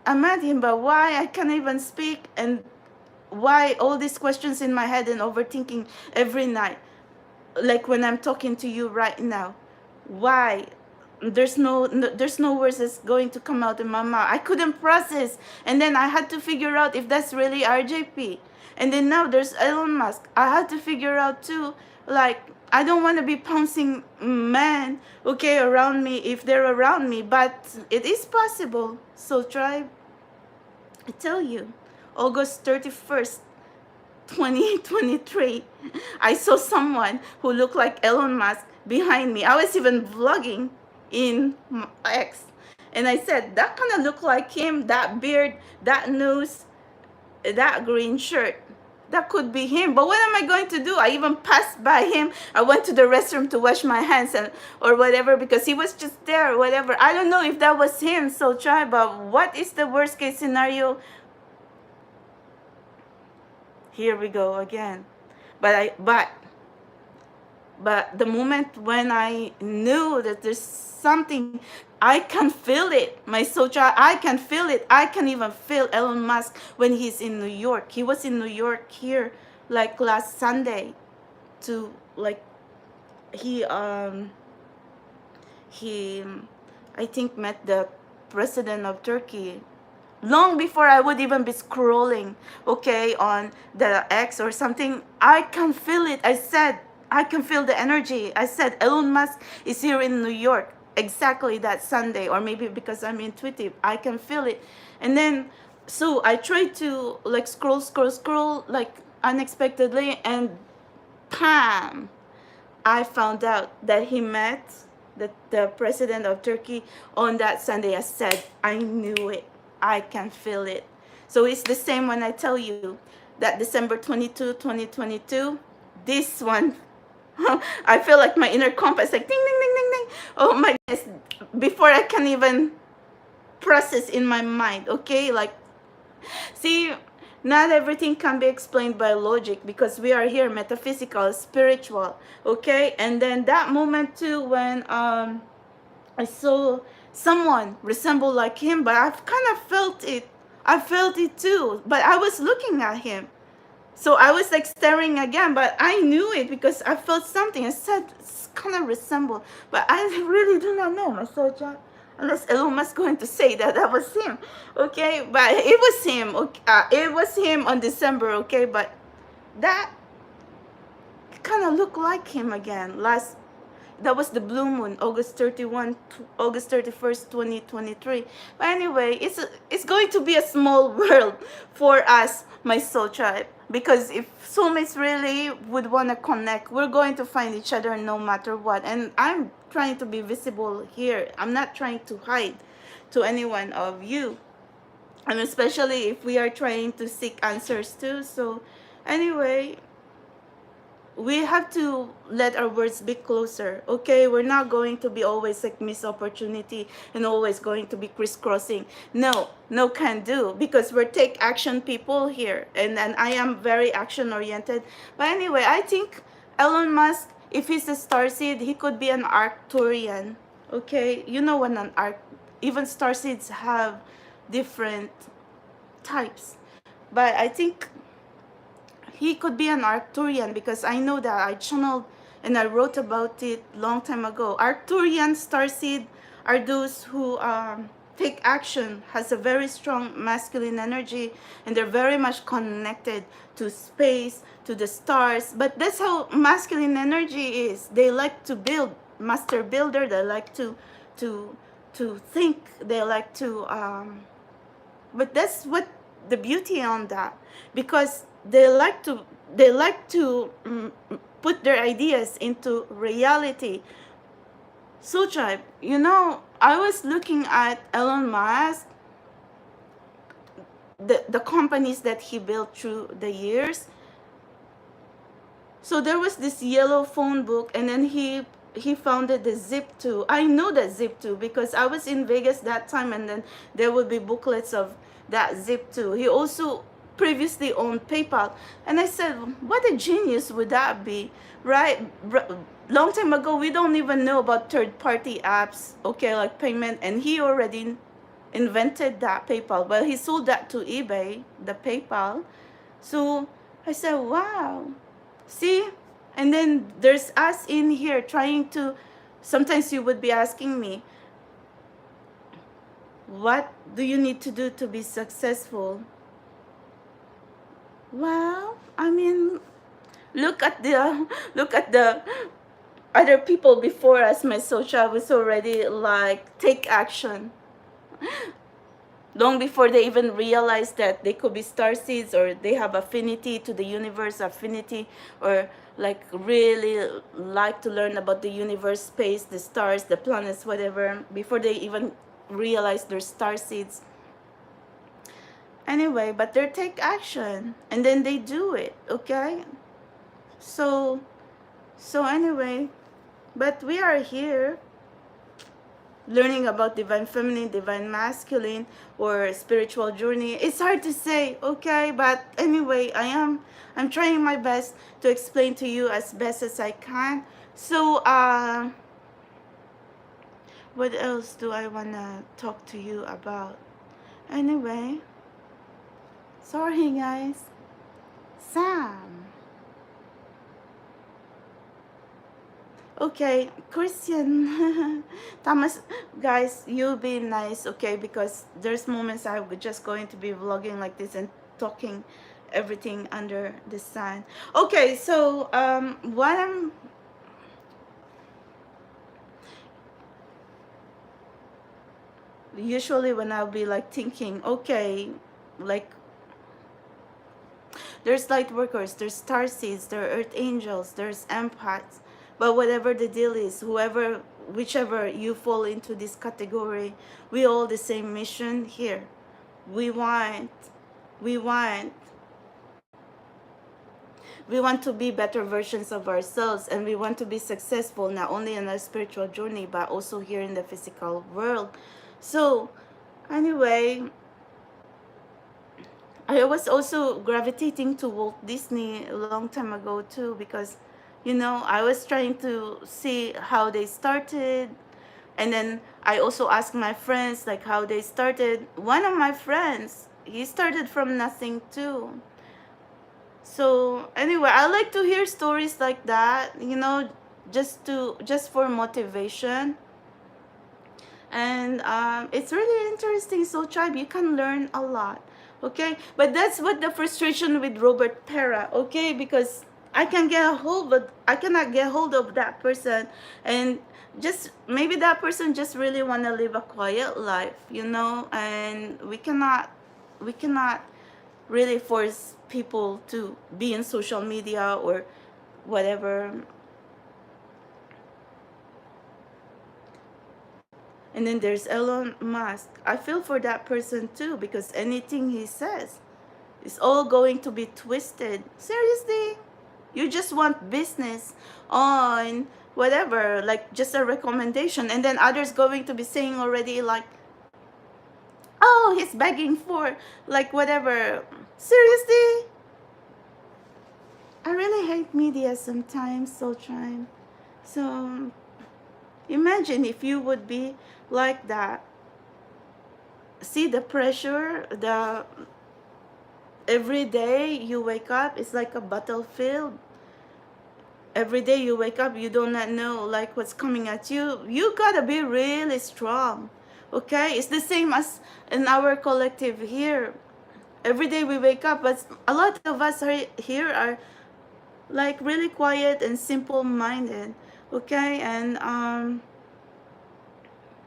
I met him, but why I can't even speak, and why all these questions in my head and overthinking every night, like when I'm talking to you right now. Why? There's no words that's going to come out in my mouth. I couldn't process, and then I had to figure out if that's really RJP. And then now there's Elon Musk. I had to figure out too, like I don't want to be pouncing men, okay, around me if they're around me, but it is possible. So Tribe, I tell you, August 31st, 2023, I saw someone who looked like Elon Musk behind me. I was even vlogging in X, and I said, that kind of looked like him, that beard, that nose, that green shirt. That could be him. But what am I going to do? I even passed by him. I went to the restroom to wash my hands or whatever because he was just there or whatever. I don't know if that was him. So try, but what is the worst case scenario? Here we go again. But the moment when I knew that there's something, I can feel it. My Socha, I can feel it. I can even feel Elon Musk when he's in New York. He was in New York here like last Sunday to like he I think met the president of Turkey long before I would even be scrolling, okay, on the X or something. I can feel it. I said, I can feel the energy. I said, Elon Musk is here in New York exactly that Sunday, or maybe because I'm intuitive, I can feel it. And then, so I tried to like scroll like unexpectedly, and bam, I found out that he met the president of Turkey on that Sunday. I said, I knew it. I can feel it. So it's the same when I tell you that December 22, 2022, this one, I feel like my inner compass, like ding, ding, ding, ding, ding. Oh my goodness, before I can even process in my mind, okay? Like, see, not everything can be explained by logic because we are here metaphysical, spiritual, okay? And then that moment too when I saw someone resemble like him, but I've kind of felt it. I felt it too, but I was looking at him. So I was like staring again, but I knew it because I felt something. I said it's kind of resemble, but I really do not know my soldier. Unless Elon Musk going to say that that was him, okay? But it was him. Okay, it was him on December, okay? But that kind of looked like him again. That was the blue moon, August 31st, 2023. But anyway, it's going to be a small world for us, my soul tribe. Because if soulmates really would want to connect, we're going to find each other no matter what. And I'm trying to be visible here. I'm not trying to hide to any one of you. And especially if we are trying to seek answers too. So anyway, we have to let our words be closer, okay? We're not going to be always like miss opportunity and always going to be crisscrossing. No, no can do, because we're take action people here, and I am very action oriented. But anyway, I think Elon Musk, if he's a starseed, he could be an Arcturian, okay? You know what an arc, even starseeds have different types, but I think he could be an Arcturian, because I know that I channeled and I wrote about it long time ago. Arcturian starseed are those who take action, has a very strong masculine energy, and they're very much connected to space, to the stars. But that's how masculine energy is. They like to build, master builder. They like to think. They like to but that's what the beauty on that, because they like to put their ideas into reality. So tribe, you know, I was looking at Elon Musk, the companies that he built through the years. So there was this yellow phone book, and then he founded the Zip2. I know that Zip2 because I was in Vegas that time, and then there would be booklets of that Zip2. He also previously owned PayPal, and I said, what a genius would that be, right? Long time ago, we don't even know about third-party apps, okay, like payment, and he already invented that PayPal. Well, he sold that to eBay, the PayPal. So I said, wow. See? And then there's us in here trying to, sometimes you would be asking me, what do you need to do to be successful? Well, I mean, look at the other people before us. My social was already like take action long before they even realized that they could be star seeds, or they have affinity to the universe, affinity, or like really like to learn about the universe, space, the stars, the planets, whatever, before they even realize they're star seeds. Anyway, but they take action and then they do it, okay? So anyway, but we are here learning about divine feminine, divine masculine, or spiritual journey. It's hard to say, okay? But anyway, I'm trying my best to explain to you as best as I can. So what else do I wanna talk to you about? Anyway, sorry guys. Sam. Okay, Christian, Thomas, guys, you'll be nice, okay? Because there's moments I'm just going to be vlogging like this and talking everything under the sun. Okay, so what I'm usually when I'll be like thinking, okay, like there's light workers, there's star seeds, there are earth angels, there's empaths. But whatever the deal is, whichever you fall into this category, we all the same mission here. We want we want we want to be better versions of ourselves, and we want to be successful not only in our spiritual journey but also here in the physical world. So anyway, I was also gravitating to Walt Disney a long time ago too, because you know, I was trying to see how they started, and then I also asked my friends like how they started. One of my friends, he started from nothing too. So anyway, I like to hear stories like that, just for motivation. And it's really interesting. So tribe, you can learn a lot. Okay, but that's what the frustration with Robert Pera. Okay, because I cannot get hold of that person, and just maybe that person just really want to live a quiet life, and we cannot really force people to be in social media or whatever. And then there's Elon Musk. I feel for that person too, because anything he says is all going to be twisted. Seriously? You just want business on whatever, like just a recommendation, and then others going to be saying already like, oh, he's begging for like whatever. Seriously? I really hate media sometimes, so trying. So imagine if you would be like that. See the pressure, the every day you wake up, it's like a battlefield. Every day you wake up, you do not know like what's coming at you. You gotta be really strong. Okay, it's the same as in our collective here. Every day we wake up, but a lot of us are here are like really quiet and simple minded. Okay, and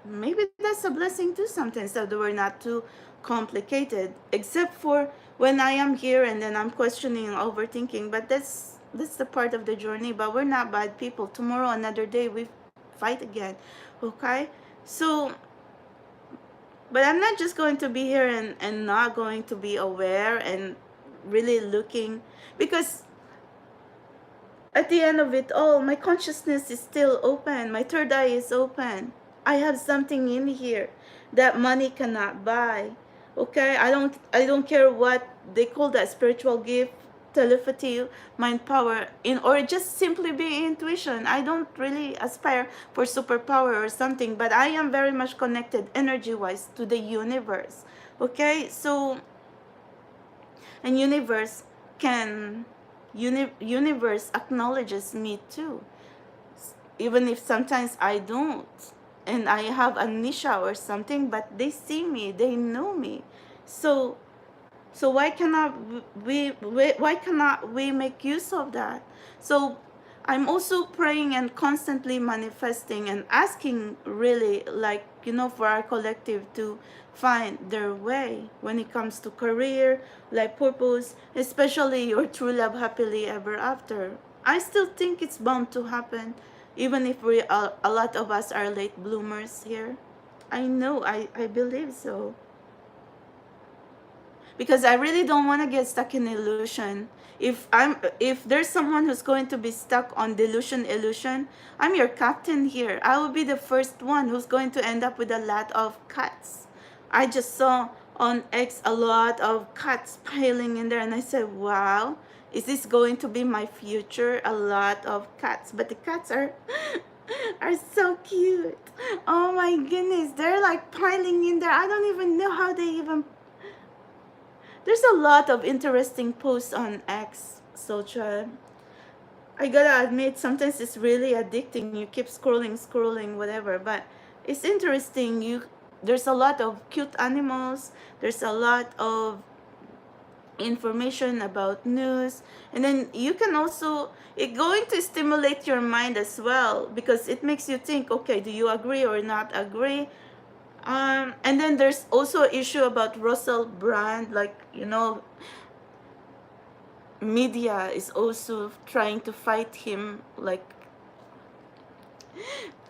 maybe that's a blessing too sometimes, that we're not too complicated, except for when I am here and then I'm questioning and overthinking. But that's the part of the journey. But we're not bad people. Tomorrow, another day, we fight again. Okay, so but I'm not just going to be here and not going to be aware and really looking, because at the end of it all, my consciousness is still open. My third eye is open. I have something in here that money cannot buy. Okay? I don't care what they call that, spiritual gift, telepathy, mind power, or just simply be intuition. I don't really aspire for superpower or something, but I am very much connected energy-wise to the universe. Okay? So, and can universe acknowledges me too, even if sometimes I don't, and I have amnesia or something, but they see me, they know me. So so why cannot we make use of that? So I'm also praying and constantly manifesting and asking, really, like, for our collective to find their way when it comes to career, like purpose, especially your true love happily ever after. I still think it's bound to happen, even if a lot of us are late bloomers here. I know, I believe so, because I really don't want to get stuck in illusion. If there's someone who's going to be stuck on delusion, illusion, I'm your captain here. I will be the first one who's going to end up with a lot of cuts. I just saw on X a lot of cuts piling in there, and I said, wow, is this going to be my future? A lot of cuts, but the cuts are are so cute. Oh my goodness, they're like piling in there. I don't even know how they even. There's a lot of interesting posts on X, social. I gotta admit, sometimes it's really addicting. You keep scrolling, scrolling, whatever. But it's interesting. There's a lot of cute animals. There's a lot of information about news, and then you can also, it's going to stimulate your mind as well, because it makes you think, okay, do you agree or not agree? And then there's also an issue about Russell Brand, like, media is also trying to fight him, like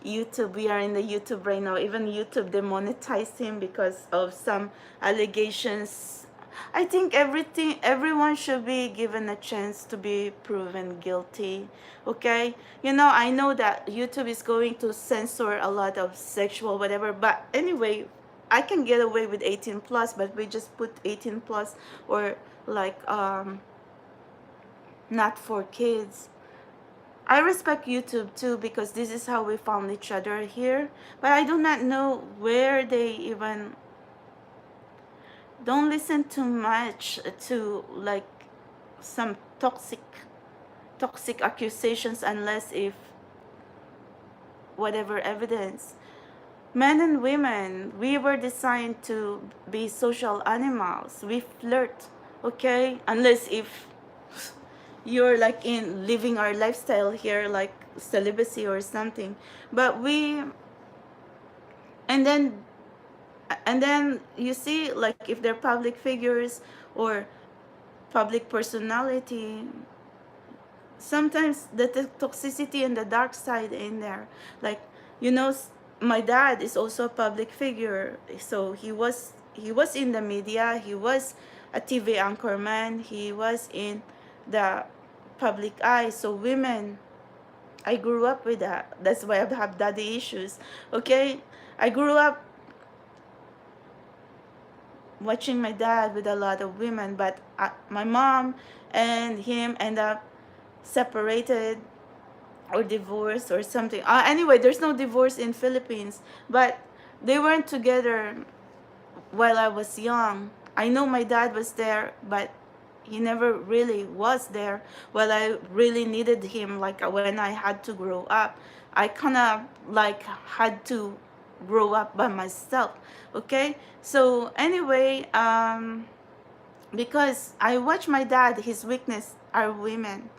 YouTube. We are in the YouTube right now. Even YouTube demonetized him because of some allegations. I think everyone should be given a chance to be proven guilty. Okay? I know that YouTube is going to censor a lot of sexual whatever, but anyway, I can get away with 18 plus, but we just put 18 plus, or like not for kids. I respect YouTube too, because this is how we found each other here. But I do not know where they even. Don't listen too much to like some toxic accusations unless if whatever evidence. Men and women, we were designed to be social animals. We flirt, okay? Unless if you're like in living our lifestyle here, like celibacy or something. But and then and then you see, like if they're public figures or public personality, sometimes the toxicity and the dark side in there. Like, you know, my dad is also a public figure, so he was in the media, he was a TV anchorman, he was in the public eye. So women, I grew up with that. That's why I have daddy issues. Okay, I grew up watching my dad with a lot of women, but my mom and him end up separated or divorced or something. Anyway, there's no divorce in Philippines, but they weren't together while I was young. I know my dad was there, but he never really was there while I really needed him. Like when I had to grow up, I kind of like had to grow up by myself. Okay, so anyway, because I watch my dad, his weakness are women.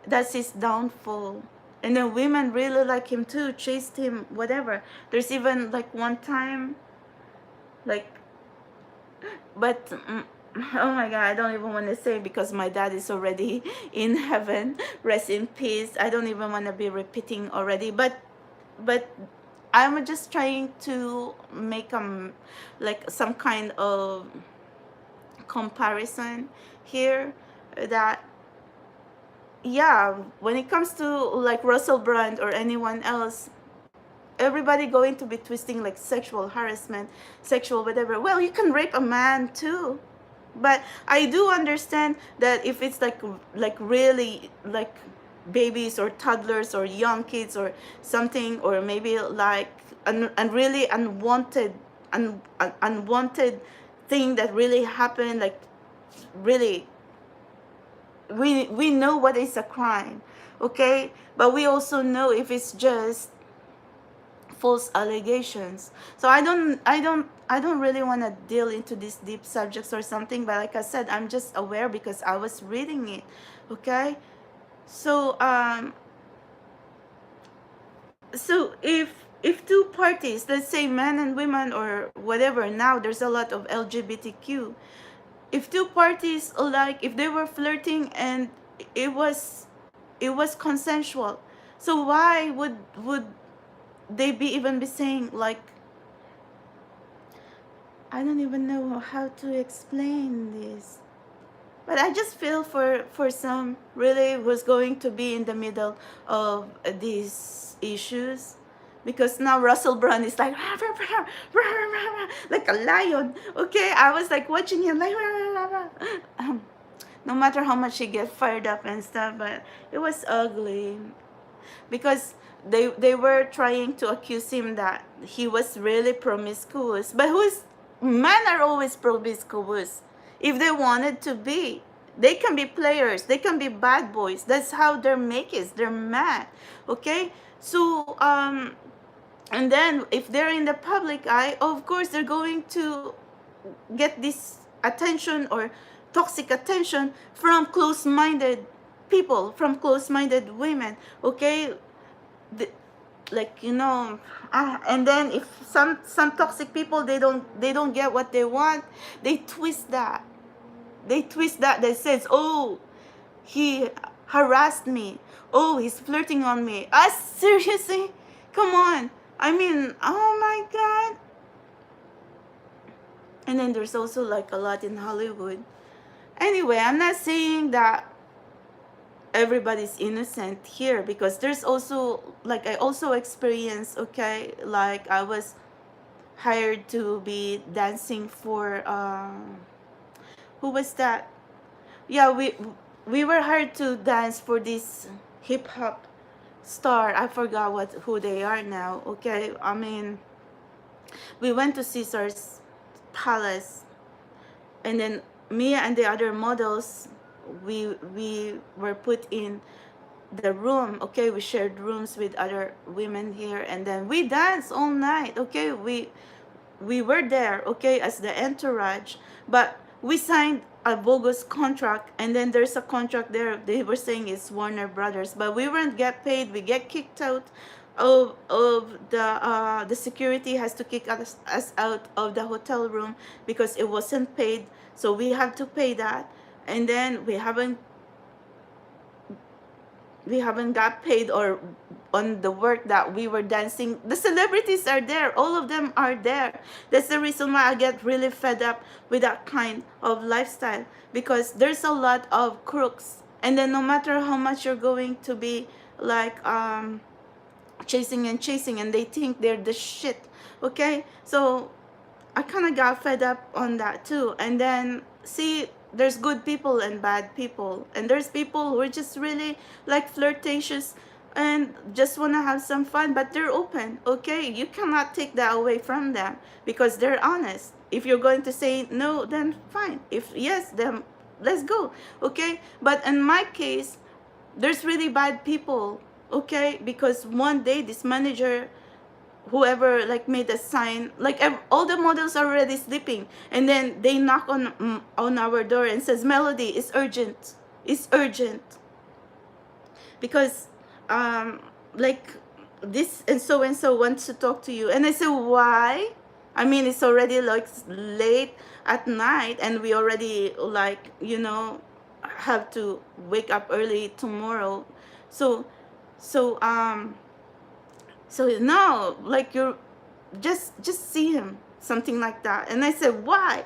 That's his downfall. And then women really like him too, chased him, whatever. There's even like one time, like, but oh my god, I don't even want to say because my dad is already in heaven. Rest in peace. I don't even want to be repeating already. But I'm just trying to make like some kind of comparison here, that yeah, when it comes to like Russell Brand or anyone else, everybody going to be twisting like sexual harassment, sexual whatever. Well, you can rape a man too. But I do understand that if it's like really like babies or toddlers or young kids or something, or maybe like and really unwanted thing that really happened, like really, we know what is a crime, okay? But we also know if it's just false allegations. So I don't really want to deal into these deep subjects or something, but like I said, I'm just aware because I was reading it, okay? So so if two parties, let's say men and women or whatever, now there's a lot of LGBTQ, if two parties alike, if they were flirting and it was consensual, so why would they even be saying, like, I don't even know how to explain this, but I just feel for some really was going to be in the middle of these issues, because now Russell Brand is like like a lion. Okay, I was like watching him like no matter how much he get fired up and stuff, but it was ugly because they were trying to accuse him that he was really promiscuous. But men are always promiscuous if they wanted to be. They can be players, they can be bad boys. That's how their make is. They're mad. Okay? So and then if they're in the public eye, of course they're going to get this attention or toxic attention from close-minded people, from close-minded women. Okay, like, you know, and then if some toxic people, they don't get what they want, they twist that. That says, oh, he harassed me, oh, he's flirting on me. Seriously, come on. I mean, oh my god. And then there's also like a lot in Hollywood. Anyway, I'm not saying that everybody's innocent here, because there's also, like, I also experienced, okay, like I was hired to be dancing for who was that? Yeah, we were hired to dance for this hip hop star. I forgot who they are now. Okay, I mean, we went to Caesar's Palace, and then me and the other models we were put in the room. Okay, we shared rooms with other women here, and then we danced all night. Okay, we were there, okay, as the entourage, but we signed a bogus contract, and then there's a contract there. They were saying it's Warner Brothers, but we weren't get paid. We get kicked out of the security has to kick us out of the hotel room because it wasn't paid. So we have to pay that, and then we haven't got paid or on the work that we were dancing. The celebrities are there, all of them are there. That's the reason why I get really fed up with that kind of lifestyle, because there's a lot of crooks, and then no matter how much you're going to be like chasing and they think they're the shit. Okay, so I kind of got fed up on that too. And then see, there's good people and bad people, and there's people who are just really like flirtatious and just want to have some fun, but they're open. Okay, you cannot take that away from them because they're honest. If you're going to say no, then fine. If yes, then let's go. Okay, but in my case, there's really bad people. Okay, because one day this manager, whoever like made a sign, like all the models are already sleeping, and then they knock on our door and says, Melody, it's urgent, because like this and so wants to talk to you. And I said, why? I mean, it's already like late at night, and we already like have to wake up early tomorrow. So so um so no, like you're just see him, something like that. And I said, why?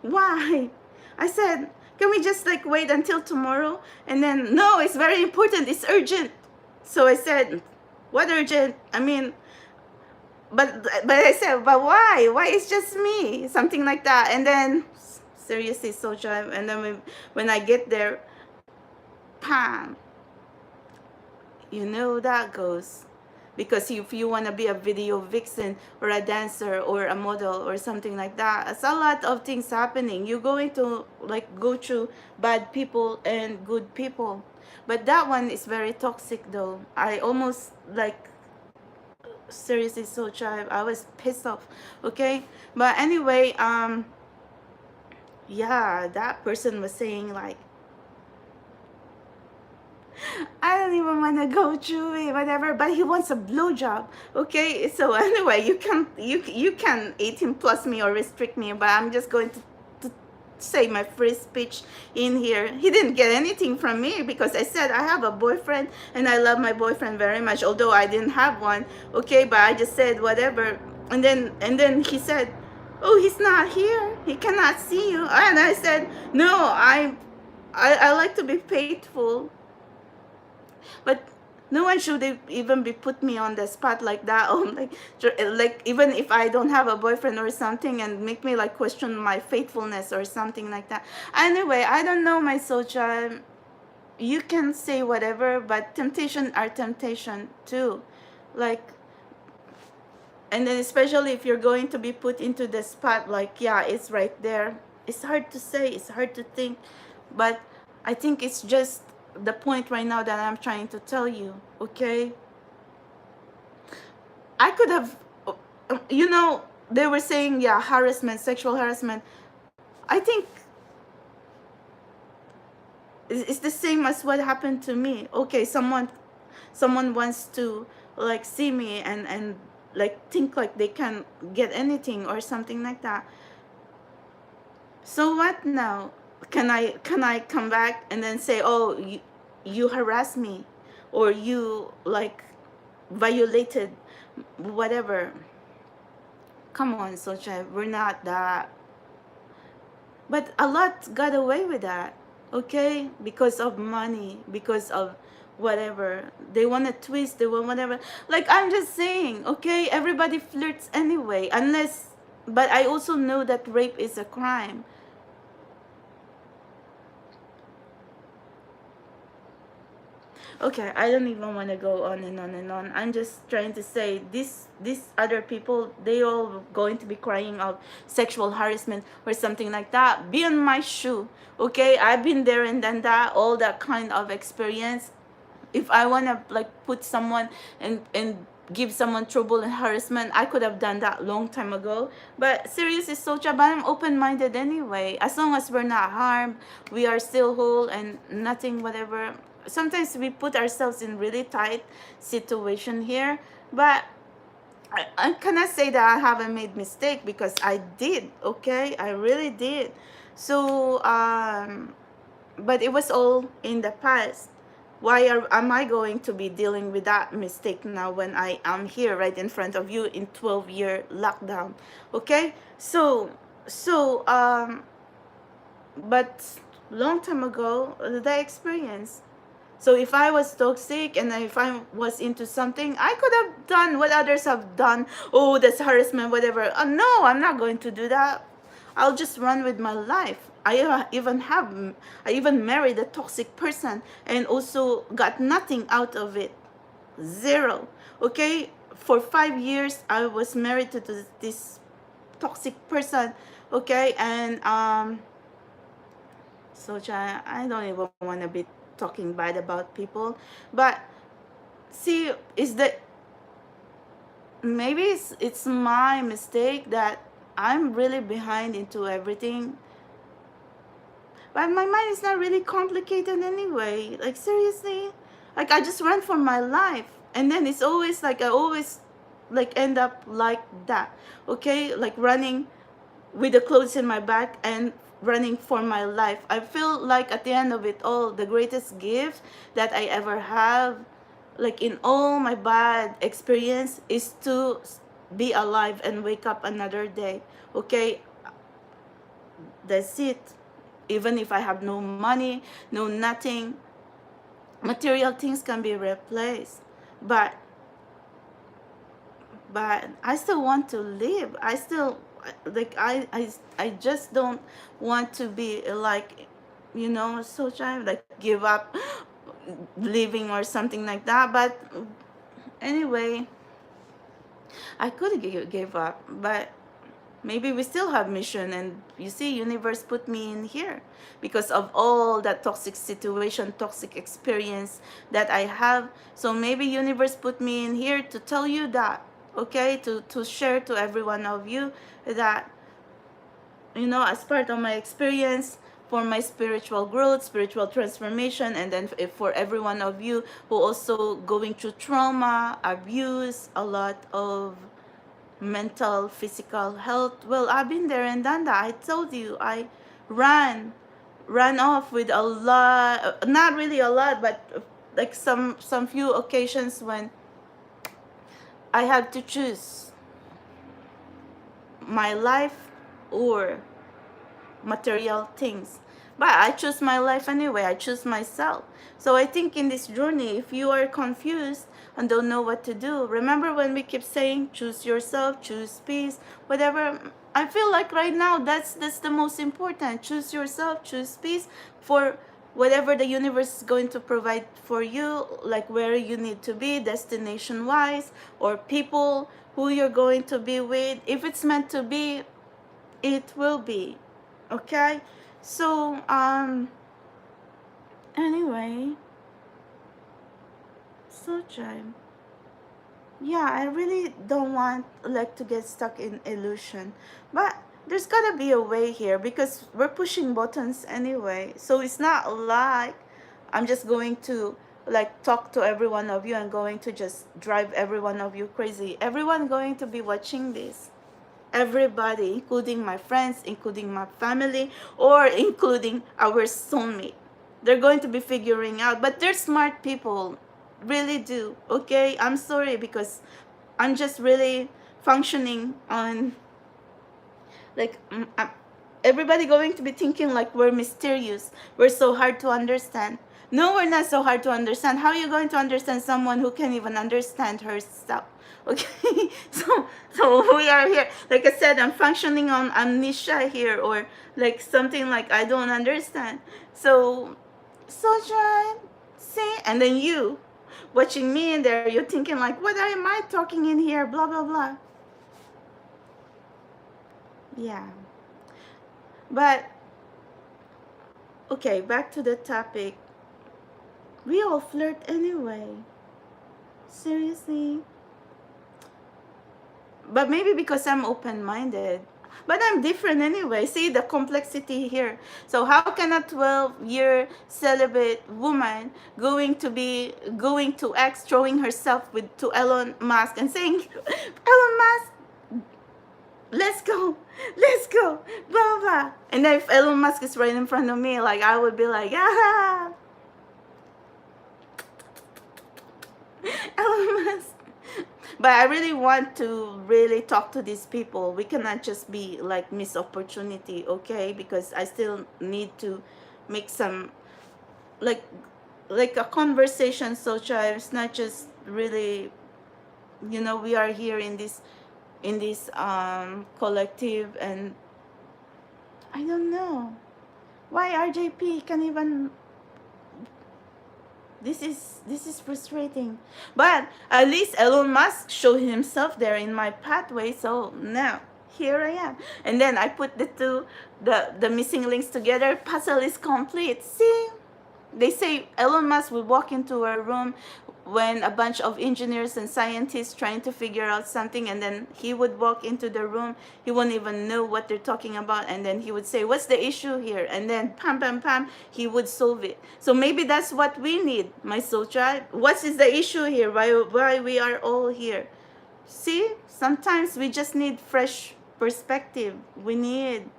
Why? I said, can we just like wait until tomorrow? And then, no, it's very important, it's urgent. So I said, what urgent? I mean, but I said, but why it's just me, something like that. And then seriously, so jive. And then when I get there, pam, you know that goes. Because if you want to be a video vixen or a dancer or a model or something like that, it's a lot of things happening. You're going to like go through bad people and good people. But that one is very toxic though. I almost like, seriously, so child, I was pissed off. Okay, but anyway, yeah, that person was saying like, I don't even want to go through it, whatever. But he wants a blowjob. Okay, so anyway, you can 18 plus me or restrict me, but I'm just going to say my free speech in here. He didn't get anything from me because I said I have a boyfriend and I love my boyfriend very much, although I didn't have one. Okay, but I just said whatever, and then he said, oh, he's not here, he cannot see you. And I said, no, I like to be faithful. But no one should even be put me on the spot like that. Oh, like even if I don't have a boyfriend or something, and make me like question my faithfulness or something like that. Anyway, I don't know, my Socha. You can say whatever, but temptation are temptation too. Like, and then especially if you're going to be put into the spot, like, yeah, it's right there. It's hard to say, it's hard to think, but I think it's just the point right now that I'm trying to tell you. Okay, I could have, they were saying, yeah, harassment, sexual harassment. I think it's the same as what happened to me. Okay, someone wants to like see me and like think like they can get anything or something like that. So what now? Can I come back and then say, oh, you harassed me, or you like violated whatever? Come on, Socha, we're not that. But a lot got away with that, okay? Because of money, because of whatever. They want to twist, they want whatever. Like, I'm just saying, okay? Everybody flirts anyway, unless, but I also know that rape is a crime. Okay, I don't even want to go on and on and on. I'm just trying to say these other people, they all going to be crying out sexual harassment or something like that. Be on my shoe. Okay, I've been there and done that, all that kind of experience. If I want to like put someone and give someone trouble and harassment, I could have done that long time ago. But seriously, Socha, but I'm open-minded anyway. As long as we're not harmed, we are still whole and nothing, whatever. Sometimes we put ourselves in really tight situation here, but I cannot say that I haven't made mistake, because I did. Okay, I really did. So but it was all in the past. Am I going to be dealing with that mistake now when I am here right in front of you in 12-year lockdown? Okay, so but long time ago, the experience. So if I was toxic and if I was into something, I could have done what others have done. Oh, that's harassment, whatever. No, I'm not going to do that. I'll just run with my life. I even married a toxic person and also got nothing out of it. Zero. Okay? For 5 years, I was married to this toxic person. Okay? And so I don't even want to be talking bad about people, but see, is that maybe it's my mistake that I'm really behind into everything, but my mind is not really complicated anyway. Like seriously, like I just run for my life, and then it's always like I always like end up like that. Okay, like running with the clothes in my back and running for my life. I feel like at the end of it all, the greatest gift that I ever have, like in all my bad experience, is to be alive and wake up another day. Okay, that's it. Even if I have no money, no nothing, material things can be replaced. But I still want to live. I still like I just don't want to be like, so trying like give up living or something like that. But anyway, I could give up, but maybe we still have mission. And you see, universe put me in here because of all that toxic situation, toxic experience that I have. So maybe universe put me in here to tell you that, okay, to share to every one of you that, as part of my experience, for my spiritual growth, spiritual transformation, and then for every one of you who also going through trauma, abuse, a lot of mental, physical health. Well, I've been there and done that. I told you, I ran ran off with a lot, not really a lot, but like some few occasions when I had to choose my life or material things. But I choose my life anyway. I choose myself. So I think in this journey, if you are confused and don't know what to do, remember when we keep saying, choose yourself, choose peace, whatever. I feel like right now that's the most important. Choose yourself, choose peace for whatever the universe is going to provide for you, like where you need to be destination wise, or people who you're going to be with. If it's meant to be, it will be. Okay, so anyway, so Jai, yeah, I really don't want like to get stuck in illusion, but there's gotta be a way here because we're pushing buttons anyway. So it's not like I'm just going to like talk to every one of you and going to just drive every one of you crazy. Everyone going to be watching this. Everybody, including my friends, including my family, or including our soulmate. They're going to be figuring out, but they're smart people, really do. Okay, I'm sorry because I'm just really functioning on like everybody going to be thinking like we're mysterious, we're so hard to understand. No, we're not so hard to understand. How are you going to understand someone who can't even understand herself? Okay, so we are here. Like I said, I'm functioning on amnesia here, or like something like I don't understand. So John, See? And then you watching me in there, you're thinking like, what am I talking in here? Blah, blah, blah. Yeah. But, okay, back to the topic. We all flirt anyway. Seriously. But maybe because I'm open-minded. But I'm different anyway. See the complexity here. So how can a 12-year celibate woman going to X, throwing herself to Elon Musk and saying, Elon Musk, let's go, blah blah. And then if Elon Musk is right in front of me, like I would be like, ah, Elon Musk. But I really want to really talk to these people. We cannot just be like miss opportunity, okay? Because I still need to make some like a conversation. So it's not just really, we are here in this collective, and I don't know why RJP can even. This is frustrating, but at least Elon Musk showed himself there in my pathway. So now here I am, and then I put the missing links together. Puzzle is complete. See, they say Elon Musk will walk into a room when a bunch of engineers and scientists trying to figure out something, and then he would walk into the room. He won't even know what they're talking about, and then he would say, what's the issue here? And then pam pam pam, he would solve it. So maybe that's what we need, my soul tribe. What is the issue here? Why we are all here? See, sometimes we just need fresh perspective. We need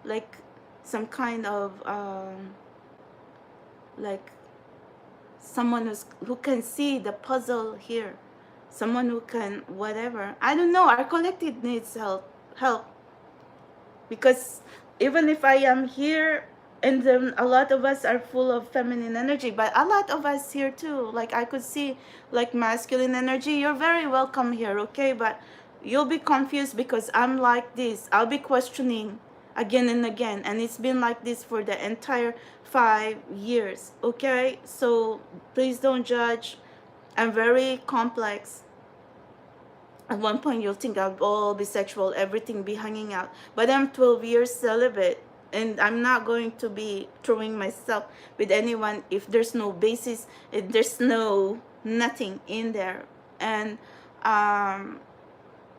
like some kind of like someone who can see the puzzle here, someone who can whatever. I don't know. Our collective needs help, because even if I am here, and then a lot of us are full of feminine energy, but a lot of us here too, like I could see like masculine energy. You're very welcome here, okay? But you'll be confused because I'm like this. I'll be questioning again and again, and it's been like this for the entire 5 years, okay? So please don't judge. I'm very complex. At one point you'll think I'll all be sexual, everything be hanging out, but I'm 12 years celibate, and I'm not going to be throwing myself with anyone if there's no basis, if there's nothing in there. And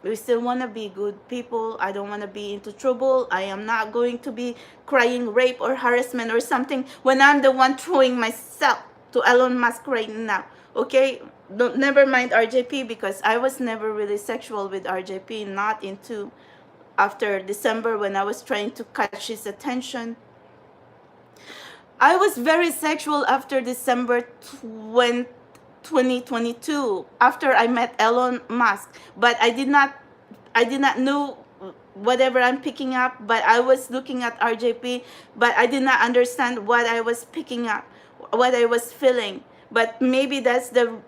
we still want to be good people. I don't want to be into trouble. I am not going to be crying rape or harassment or something when I'm the one throwing myself to Elon Musk right now, okay? Never mind RJP, because I was never really sexual with RJP, not into after December when I was trying to catch his attention. I was very sexual after December 2022, after I met Elon Musk, but I did not know whatever I'm picking up, but I was looking at RJP, but I did not understand what I was picking up, what I was feeling. But maybe that's the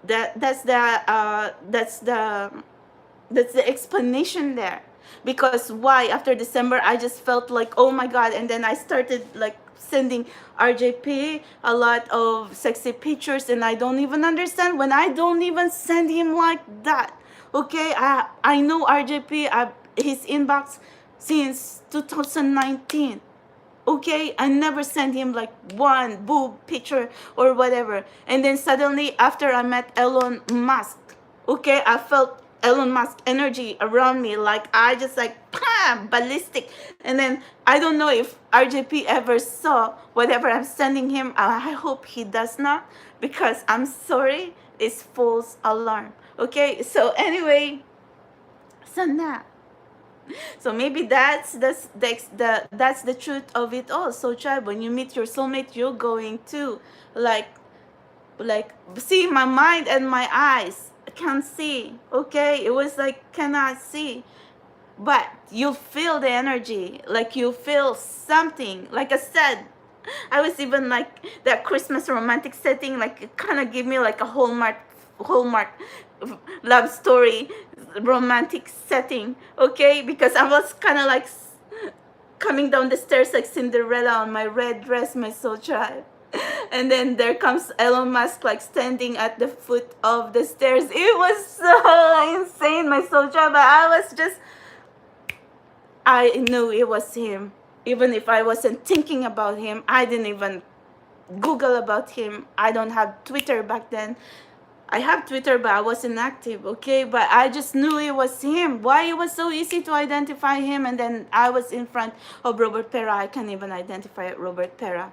explanation there. Because why after December I just felt like, oh my god, and then I started like sending RJP a lot of sexy pictures, and I don't even understand when I don't even send him like that, okay? I know RJP, his inbox since 2019, okay? I never sent him like one boob picture or whatever. And then suddenly after I met Elon Musk, okay, I felt Elon Musk energy around me, like I just like bam, ballistic. And then I don't know if RJP ever saw whatever I'm sending him. I hope he does not, because I'm sorry, it's false alarm, okay? So anyway, so now, so maybe that's the truth of it all. So child, when you meet your soulmate, you're going to like see my mind and my eyes can't see, okay? It was like cannot see, but you feel the energy, like you feel something. Like I said, I was even like that Christmas romantic setting, like it kind of gave me like a Hallmark love story romantic setting, okay? Because I was kind of like coming down the stairs like Cinderella on my red dress, my soul child. And then there comes Elon Musk like standing at the foot of the stairs. It was so insane, my soul child. But I knew it was him. Even if I wasn't thinking about him, I didn't even Google about him. I don't have Twitter back then. I have Twitter, but I wasn't active, okay? But I just knew it was him. Why it was so easy to identify him, and then I was in front of Robert Pera. I can't even identify Robert Pera.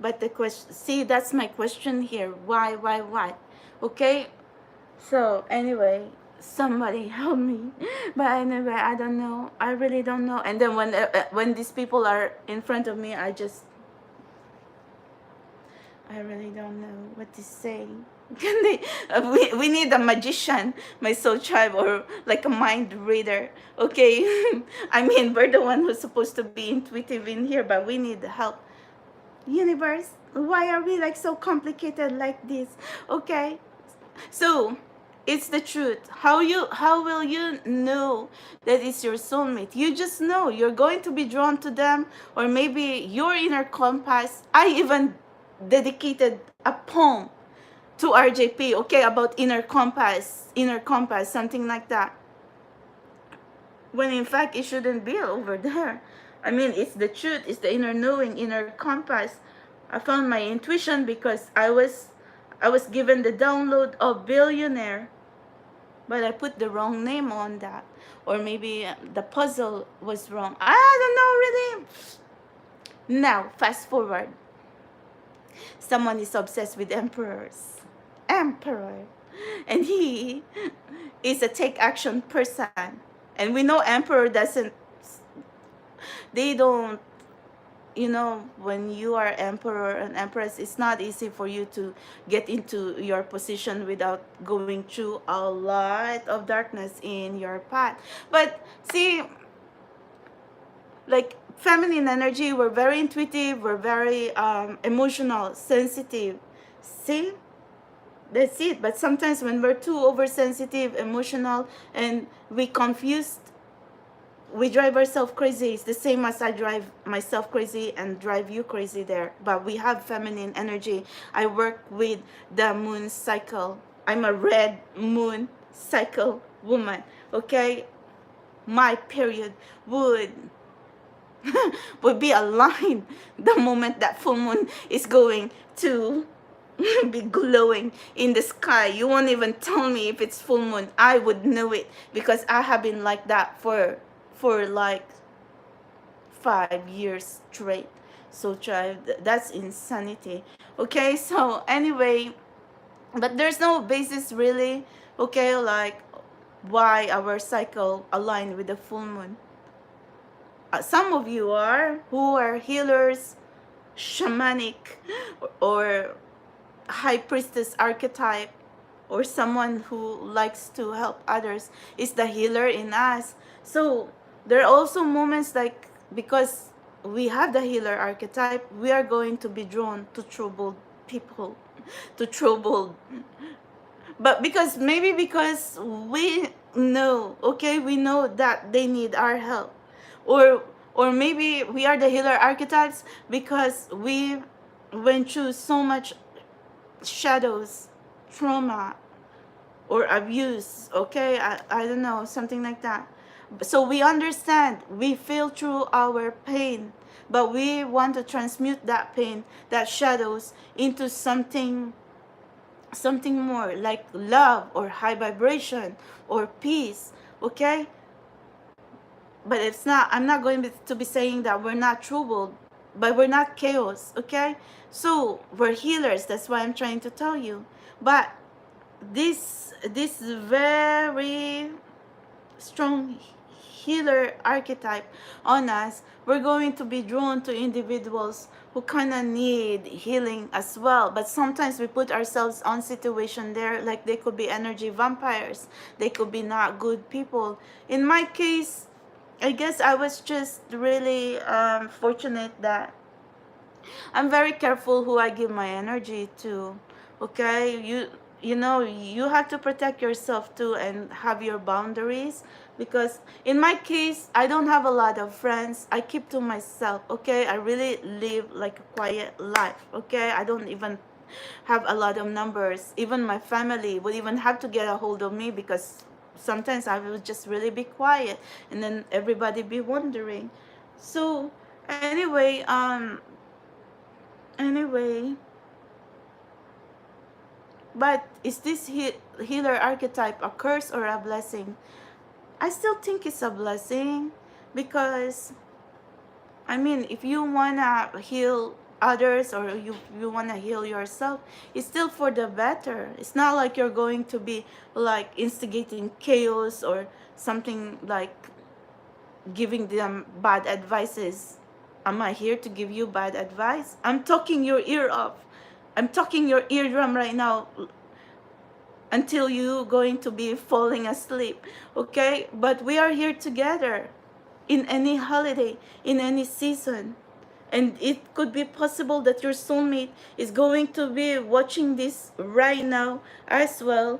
But the question, see, that's my question here. Why? Okay? So, anyway, somebody help me. But anyway, I don't know. I really don't know. And then when these people are in front of me, I really don't know what to say. Can they? We need a magician, my soul tribe, or like a mind reader. Okay, I mean we're the one who's supposed to be intuitive in here, but we need help. Universe, why are we like so complicated like this? Okay, so it's the truth. How will you know that it's your soulmate? You just know you're going to be drawn to them, or maybe your inner compass. I even dedicated a poem to RJP, okay, about inner compass, something like that. When in fact it shouldn't be over there. I mean, it's the truth, it's the inner knowing, inner compass. I found my intuition because I was given the download of billionaire, but I put the wrong name on that, or maybe the puzzle was wrong. I don't know really. Now, fast forward. Someone is obsessed with emperors. Emperor. And he is a take action person. And we know emperor doesn't, they don't, when you are emperor and empress, it's not easy for you to get into your position without going through a lot of darkness in your path. But see, like feminine energy, we're very intuitive, we're very emotional, sensitive. See, that's it. But sometimes when we're too oversensitive, emotional, and we confused, we drive ourselves crazy. It's the same as I drive myself crazy and drive you crazy there. But we have feminine energy. I work with the moon cycle. I'm a red moon cycle woman, okay? My period would be aligned the moment that full moon is going to be glowing in the sky. You won't even tell me if it's full moon. I would know it because I have been like that for like 5 years straight. So that's insanity. Okay, so anyway, but there's no basis really, okay, like why our cycle aligned with the full moon. Some of you who are healers, shamanic, or high priestess archetype, or someone who likes to help others, is the healer in us. So there are also moments like, because we have the healer archetype, we are going to be drawn to troubled people, to troubled, but because we know, okay, we know that they need our help, or maybe we are the healer archetypes because we went through so much shadows, trauma, or abuse, okay, I don't know, something like that. So we understand, we feel through our pain, but we want to transmute that pain, that shadows, into something more like love or high vibration or peace, okay? But I'm not going to be saying that we're not troubled, but we're not chaos, okay? So we're healers, that's why I'm trying to tell you. But this very strong healer archetype on us, we're going to be drawn to individuals who kind of need healing as well. But sometimes we put ourselves on situation there, like they could be energy vampires, they could be not good people. In my case, I guess I was just really fortunate that I'm very careful who I give my energy to, okay? You know, you have to protect yourself too and have your boundaries. because in my case, I don't have a lot of friends. I keep to myself, okay? I really live like a quiet life, okay? I don't even have a lot of numbers. Even my family would even have to get a hold of me, because sometimes I will just really be quiet, and then everybody be wondering. So anyway, but is this healer archetype a curse or a blessing? I still think it's a blessing, because I mean, if you wanna heal others, or you wanna heal yourself, it's still for the better. It's not like you're going to be like instigating chaos, or something like giving them bad advices. Am I here to give you bad advice? I'm talking your ear off. I'm talking your eardrum right now, until you going to be falling asleep, okay? But we are here together in any holiday, in any season. And it could be possible that your soulmate is going to be watching this right now as well.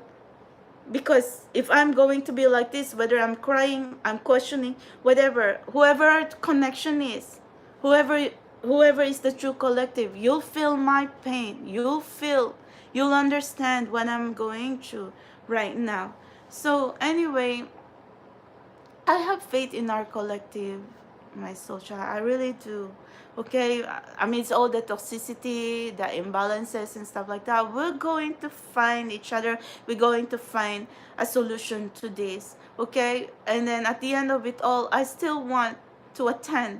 Because if I'm going to be like this, whether I'm crying, I'm questioning, whatever, whoever our connection is, whoever whoever is the true collective, you'll feel my pain. You'll understand what I'm going through right now. So anyway, I have faith in our collective, my soul child. I really do. Okay, I mean, it's all the toxicity, the imbalances, and stuff like that. We're going to find each other. We're going to find a solution to this. Okay, and then at the end of it all, I still want to attend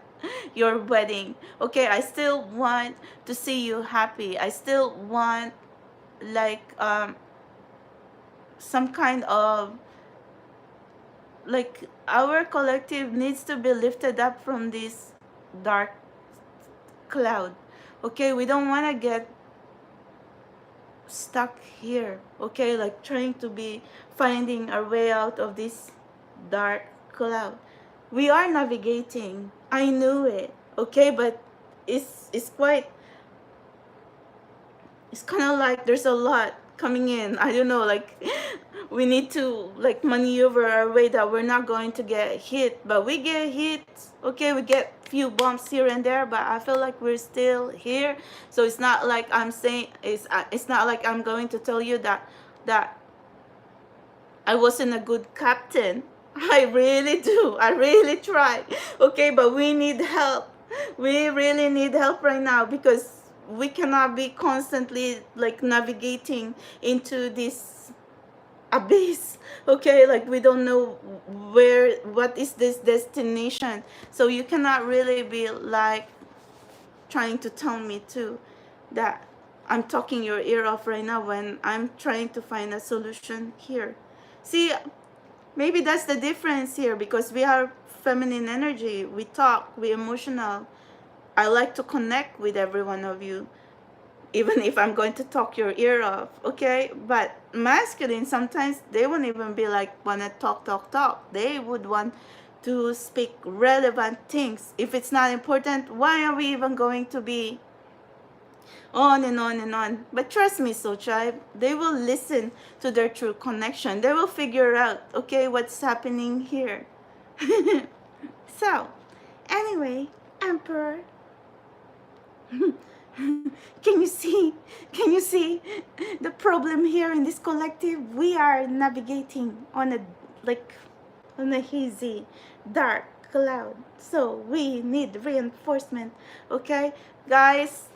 your wedding. Okay, I still want to see you happy. I still want like some kind of like our collective needs to be lifted up from this dark cloud. Okay, we don't want to get stuck here, okay, like trying to be finding our way out of this dark cloud. We are navigating, I knew it, okay, but it's quite, it's kind of like there's a lot coming in. I don't know, like we need to like maneuver our way that we're not going to get hit, but we get hit. Okay, we get few bumps here and there, but I feel like we're still here. So it's not like I'm saying, it's not like I'm going to tell you that I wasn't a good captain. I really do. I really try. Okay, but we need help. We really need help right now, because we cannot be constantly like navigating into this abyss. Okay, like we don't know what is this destination. So you cannot really be like trying to tell me too that I'm talking your ear off right now when I'm trying to find a solution here. See, maybe that's the difference here, because we are feminine energy. We talk, we emotional. I like to connect with every one of you, even if I'm going to talk your ear off, okay? But masculine, sometimes they won't even be like, wanna talk. They would want to speak relevant things. If it's not important, why are we even going to be on and on and on? But trust me, Soul Tribe, they will listen to their true connection. They will figure out, okay, what's happening here. So, anyway, Emperor, can you see? Can you see the problem here in this collective? We are navigating on a like on a hazy, dark cloud. So we need reinforcement. Okay, guys.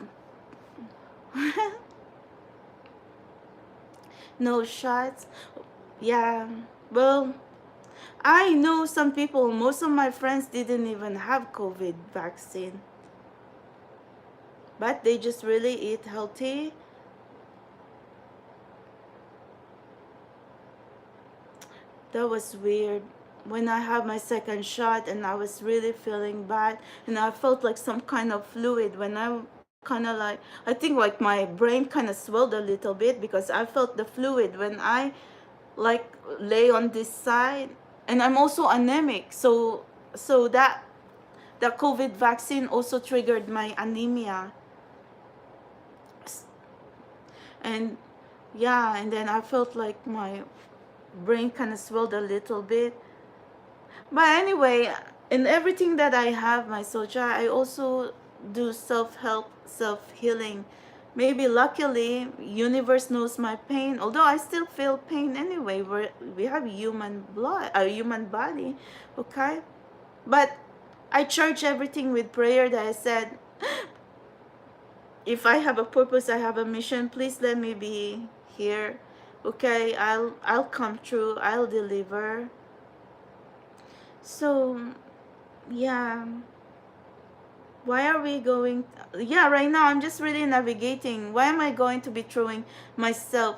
No shots. Yeah. Well, I know some people. Most of my friends didn't even have COVID vaccine, but they just really eat healthy. That was weird. When I had my second shot and I was really feeling bad, and I felt like some kind of fluid when I kind of like, I think like my brain kind of swelled a little bit, because I felt the fluid when I like lay on this side, and I'm also anemic. So that the COVID vaccine also triggered my anemia. And yeah, and then I felt like my brain kind of swelled a little bit. But anyway, in everything that I have, my Soja, I also do self-help, self-healing. Maybe luckily, universe knows my pain. Although I still feel pain anyway. We have human blood, a human body, okay. But I charge everything with prayer. That I said, if I have a purpose, I have a mission. Please let me be here, okay. I'll come through. I'll deliver. So yeah, why are we going, yeah, right now I'm just really navigating. Why am I going to be throwing myself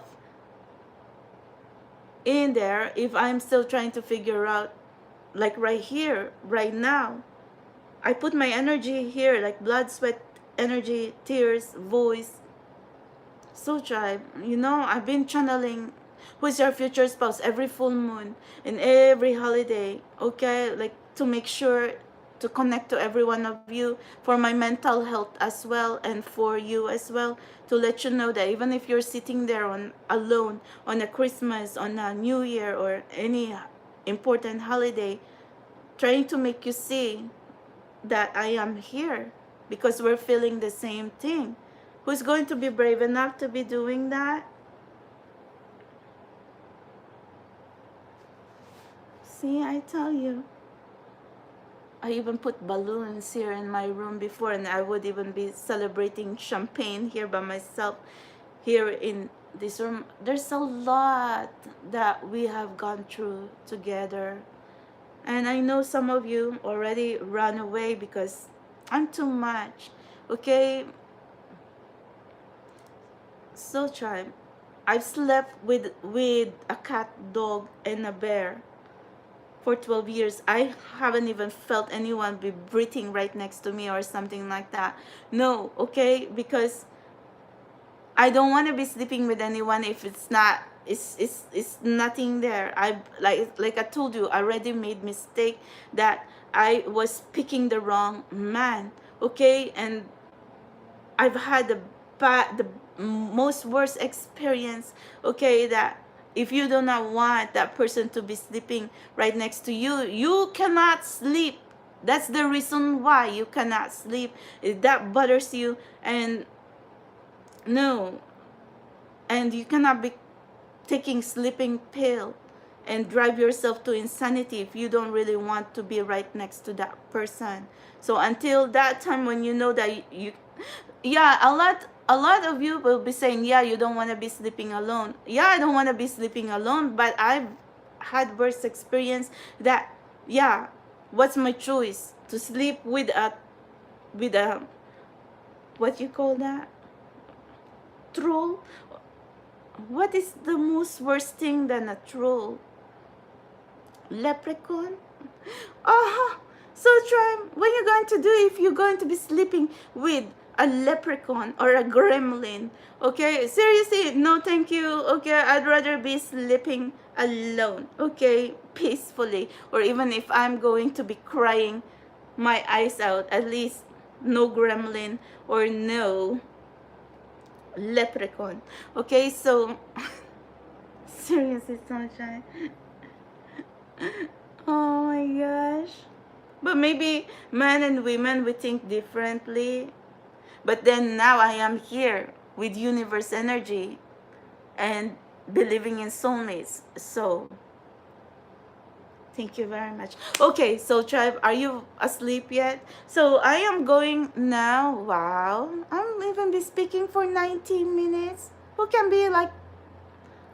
in there if I'm still trying to figure out, like right here, right now? I put my energy here, like blood, sweat, energy, tears, voice. So tribe, I've been channeling who's your future spouse every full moon and every holiday, okay? Like to make sure to connect to every one of you for my mental health as well, and for you as well, to let you know that even if you're sitting there on alone on a Christmas, on a New Year, or any important holiday, trying to make you see that I am here because we're feeling the same thing. Who's going to be brave enough to be doing that? See, I tell you. I even put balloons here in my room before, and I would even be celebrating champagne here by myself here in this room. There's a lot that we have gone through together. And I know some of you already run away because I'm too much. Okay? So tribe, I've slept with a cat, dog, and a bear for 12 years. I haven't even felt anyone be breathing right next to me or something like that. No, okay? Because I don't want to be sleeping with anyone if it's nothing there. I like I told you, I already made mistake that I was picking the wrong man, okay? And I've had the most worst experience, okay, that if you do not want that person to be sleeping right next to you, you cannot sleep. That's the reason why you cannot sleep. If that bothers you, and no, and you cannot be taking sleeping pill and drive yourself to insanity if you don't really want to be right next to that person. So until that time when you know that you yeah, a lot of you will be saying, yeah, you don't want to be sleeping alone. Yeah, I don't want to be sleeping alone, but I've had worse experience that, yeah, what's my choice? To sleep with a what you call that, troll? What is the most worst thing than a troll? Leprechaun? Oh, so try, what you're going to do if you're going to be sleeping with a leprechaun or a gremlin? Okay, seriously, no thank you. Okay, I'd rather be sleeping alone, okay, peacefully. Or even if I'm going to be crying my eyes out, at least no gremlin or no leprechaun. Okay, so seriously, sunshine. Oh my gosh. But maybe men and women, we think differently. But then now I am here with universe energy and believing in soulmates. So thank you very much. Okay, so tribe, are you asleep yet? So I am going now. Wow, I'm even be speaking for 19 minutes. Who can be like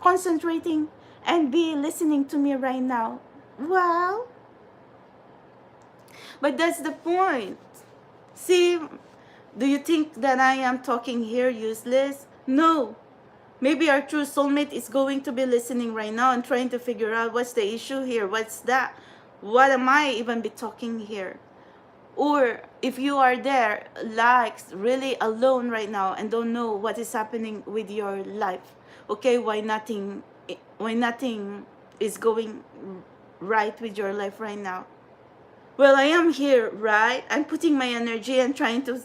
concentrating and be listening to me right now? Wow. But that's the point. See, do you think that I am talking here useless? No. Maybe our true soulmate is going to be listening right now and trying to figure out what's the issue here, what's that, what am I even be talking here? Or if you are there, like really alone right now and don't know what is happening with your life, okay, why nothing is going right with your life right now. Well, I am here, right? I'm putting my energy and trying to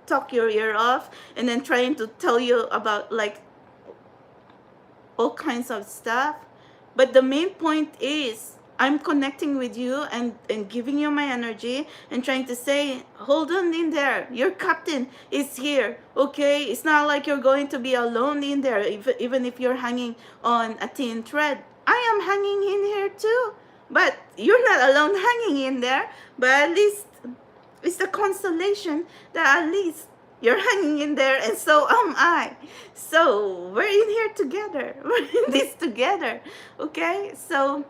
talk your ear off, and then trying to tell you about like all kinds of stuff. But the main point is I'm connecting with you and giving you my energy and trying to say, hold on in there. Your captain is here, okay? It's not like you're going to be alone in there, even if you're hanging on a thin thread. I am hanging in here too. But you're not alone hanging in there. But at least it's the consolation that at least you're hanging in there and so am I. So we're in here together. We're in this together, okay? So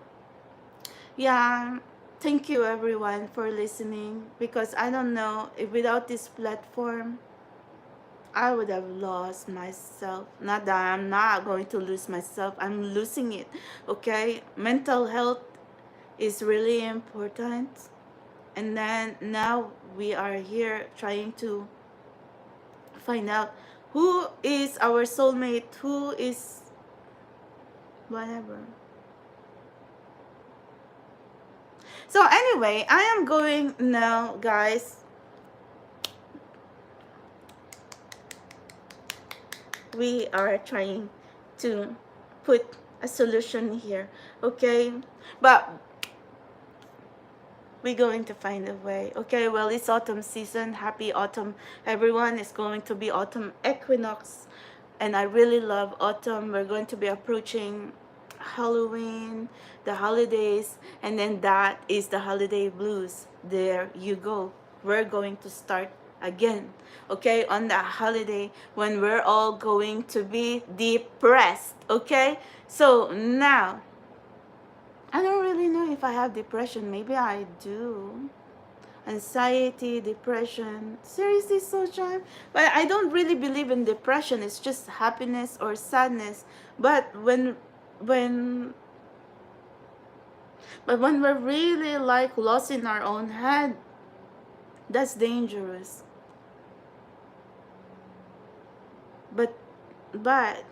yeah, thank you everyone for listening, because I don't know if without this platform I would have lost myself. Not that I'm not going to lose myself, I'm losing it. Okay, mental health is really important, and then now we are here trying to find out who is our soulmate, who is whatever. So anyway, I am going now, guys. We are trying to put a solution here, okay? But we're going to find a way, okay? Well, it's autumn season. Happy autumn, everyone. It's going to be autumn equinox, and I really love autumn. We're going to be approaching Halloween, the holidays, and then that is the holiday blues. There you go. We're going to start again, okay, on that holiday when we're all going to be depressed, okay? So now, I don't really know if I have depression. Maybe I do. Anxiety, depression. Seriously, Sojan? But I don't really believe in depression. It's just happiness or sadness. But when we're really like lost in our own head, that's dangerous. But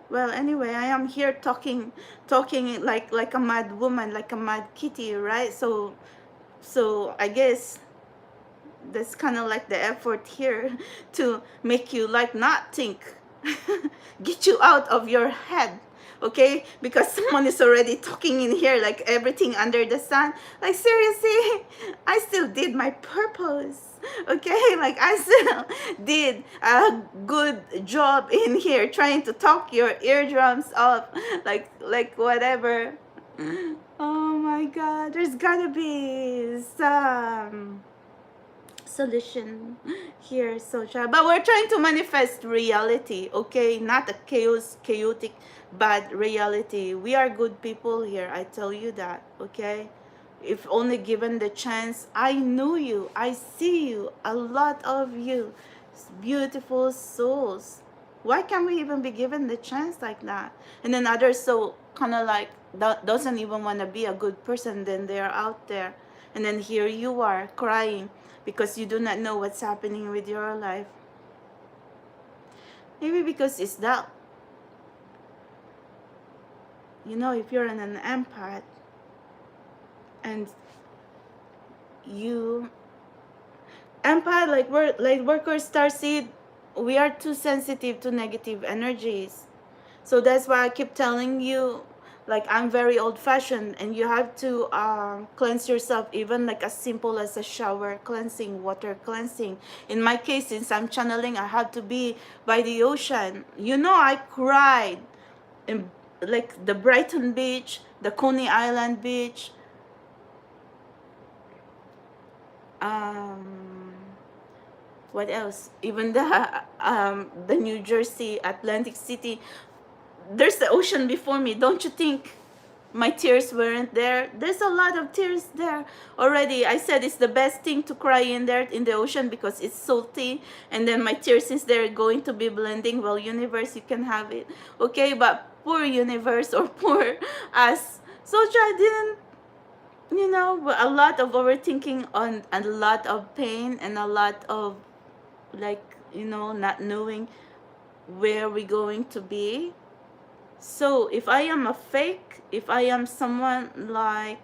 well, anyway, I am here talking like a mad woman, like a mad kitty, right? So I guess that's kind of like the effort here to make you like not think, get you out of your head, okay? Because someone is already talking in here like everything under the sun. Like seriously, I still did my purpose, okay? Like I still did a good job in here trying to talk your eardrums off, like whatever. Oh my God, there's gotta be some solution here, Soja. But we're trying to manifest reality, okay? Not a chaotic, bad reality. We are good people here, I tell you that, okay? If only given the chance, I know you, I see you, a lot of you, beautiful souls. Why can't we even be given the chance like that? And then others so kind of like doesn't even want to be a good person, then they're out there. And then here you are crying because you do not know what's happening with your life. Maybe because it's that, you know, if you're an empath and you empath, like worker starseed, we are too sensitive to negative energies. So that's why I keep telling you, like, I'm very old-fashioned, and you have to cleanse yourself, even like as simple as a shower cleansing, water cleansing. In my case, since I'm channeling, I have to be by the ocean. You know, I cried in like the Brighton beach, the Coney Island beach, what else? Even the New Jersey, Atlantic City. There's the ocean before me. Don't you think my tears weren't there? There's a lot of tears there already. I said it's the best thing to cry in there in the ocean because it's salty, and then my tears, since they're going to be blending, well, universe, you can have it, okay? But poor universe, or poor us. So I didn't, you know, a lot of overthinking on a lot of pain and a lot of, like, you know, not knowing where we're going to be. So if I am a fake, if I am someone like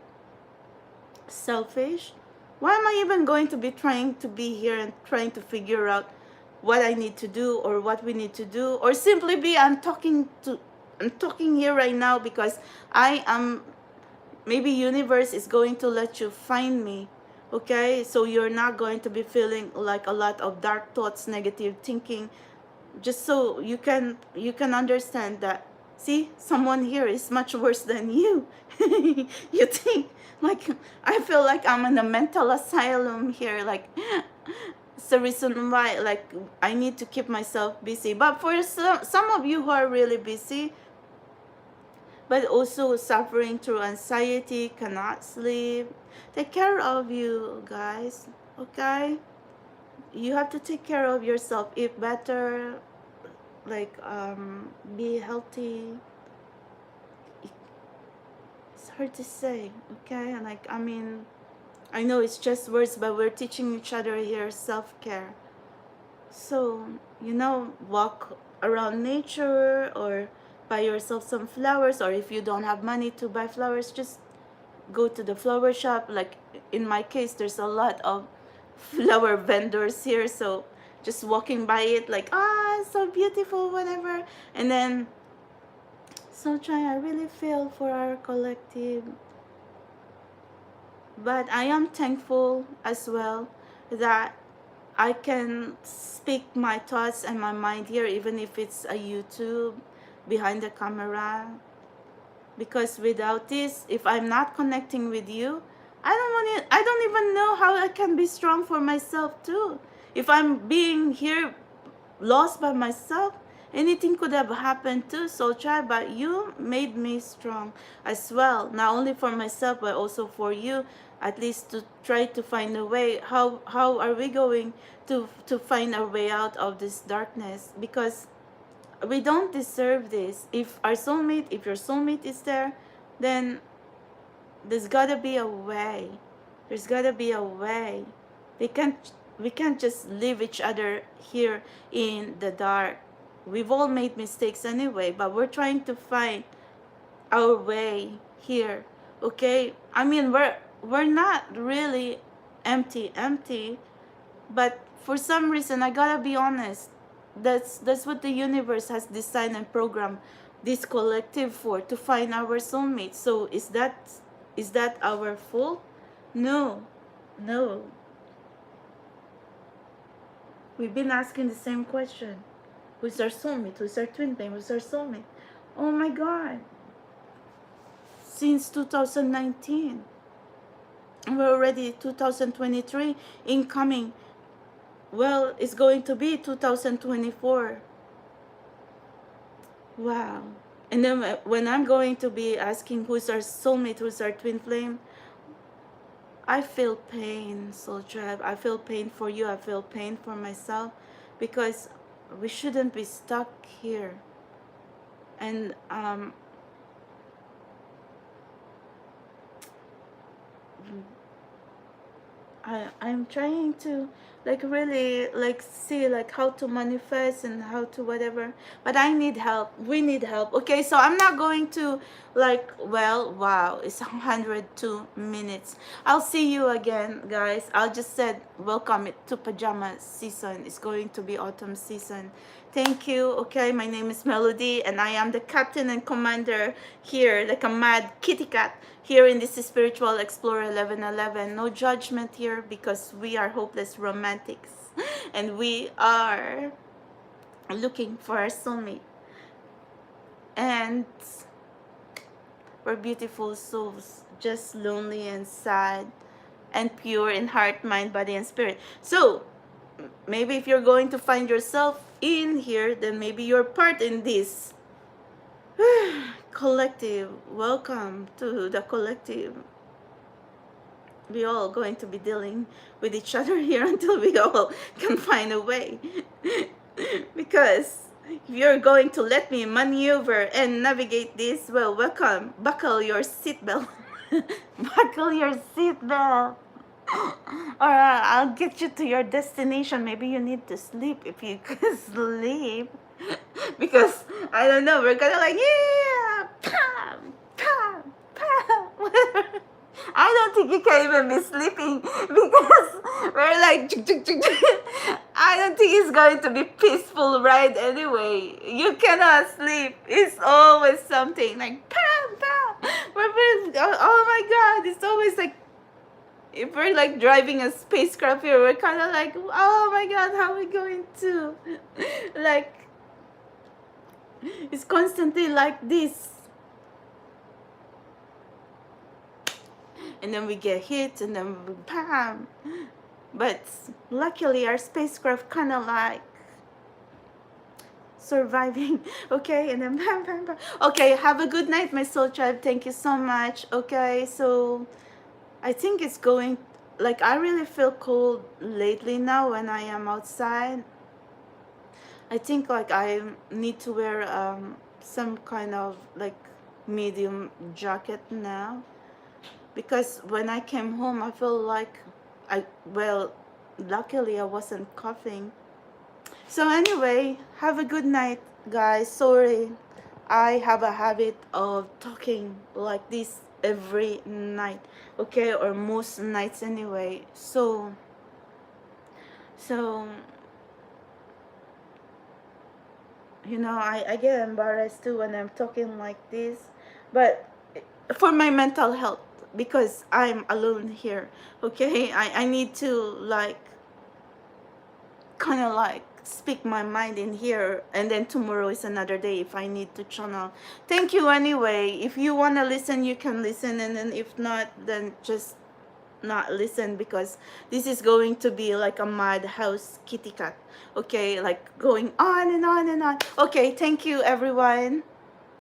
selfish, why am I even going to be trying to be here and trying to figure out what I need to do or what we need to do, or simply be I'm I'm talking here right now because I am, maybe universe is going to let you find me, okay? So you're not going to be feeling like a lot of dark thoughts, negative thinking, just so you can understand that, see, someone here is much worse than you. You think, like, I feel like I'm in a mental asylum here, like, it's the reason why, like, I need to keep myself busy. But for some of you who are really busy but also suffering through anxiety, cannot sleep, take care of you guys, okay? You have to take care of yourself, eat better, like, be healthy. It's hard to say, okay? Like, I mean, I know it's just words, but we're teaching each other here self-care. So, walk around nature, or buy yourself some flowers, or if you don't have money to buy flowers, just go to the flower shop. Like, in my case, there's a lot of flower vendors here, so just walking by it, like, it's so beautiful, whatever. And then, so I really feel for our collective, but I am thankful as well that I can speak my thoughts and my mind here, even if it's a YouTube behind the camera. Because without this, if I'm not connecting with you, I don't even know how I can be strong for myself too. If I'm being here lost by myself, anything could have happened too. So but you made me strong as well, not only for myself but also for you, at least to try to find a way. How are we going to find our way out of this darkness? Because we don't deserve this. If your soulmate is there, then there's gotta be a way. There's gotta be a way. We can't just leave each other here in the dark. We've all made mistakes anyway, but we're trying to find our way here. Okay? I mean, we're not really empty, but for some reason, I gotta be honest, that's what the universe has designed and programmed this collective for, to find our soulmate. So is that our fault? No, no. We've been asking the same question. Who's our soulmate? Who's our twin flame? Who's our soulmate? Oh my God. Since 2019. We're already 2023 incoming. Well, it's going to be 2024. Wow. And then when I'm going to be asking who's our soulmate, who's our twin flame, I feel pain, Soul Tribe. I feel pain for you. I feel pain for myself, because we shouldn't be stuck here. And I'm trying to, like, really, like, see, like, how to manifest and how to whatever, but I need help. We need help. Okay, so I'm not going to, like, well, wow, it's 102 minutes. I'll see you again, guys. I'll just said welcome it to pajama season. It's going to be autumn season. Thank you. Okay, my name is Melody, and I am the captain and commander here, like a mad kitty cat here in this Spiritual Explorer 1111. No judgment here, because we are hopeless romantics and we are looking for our soulmate. And we're beautiful souls, just lonely and sad and pure in heart, mind, body, and spirit. So maybe if you're going to find yourself in here, then maybe you're part in this collective. Welcome to the collective. We all going to be dealing with each other here until we all can find a way. Because if you're going to let me maneuver and navigate this, well, welcome. Buckle your seatbelt. Buckle your seatbelt. Or I'll get you to your destination. Maybe you need to sleep if you could sleep. Because, I don't know, we're gonna like, yeah, pam, pam, pam, whatever. I don't think you can even be sleeping because we're like, chuk, chuk, chuk, chuk. I don't think it's going to be peaceful ride anyway. You cannot sleep. It's always something like, pam, pam. Oh my God, it's always like, if we're like driving a spacecraft here, we're kind of like, oh my God, how are we going to, like, it's constantly like this. And then we get hit, and then bam. But luckily, our spacecraft kind of like surviving. Okay, and then bam, bam, bam. Okay, have a good night, my soul tribe. Thank you so much. Okay, so I think it's going, like, I really feel cold lately now when I am outside. I think like I need to wear some kind of like medium jacket now, because when I came home I feel like well, luckily I wasn't coughing. So anyway, have a good night, guys. Sorry, I have a habit of talking like this every night, okay, or most nights anyway. So you know, I get embarrassed too when I'm talking like this, but for my mental health, because I'm alone here, okay, I need to like kind of like speak my mind in here, and then tomorrow is another day if I need to channel. Thank you anyway. If you want to listen, you can listen, and then if not, then just not listen, because this is going to be like a madhouse kitty cat, okay, like going on and on and on. Okay, thank you everyone.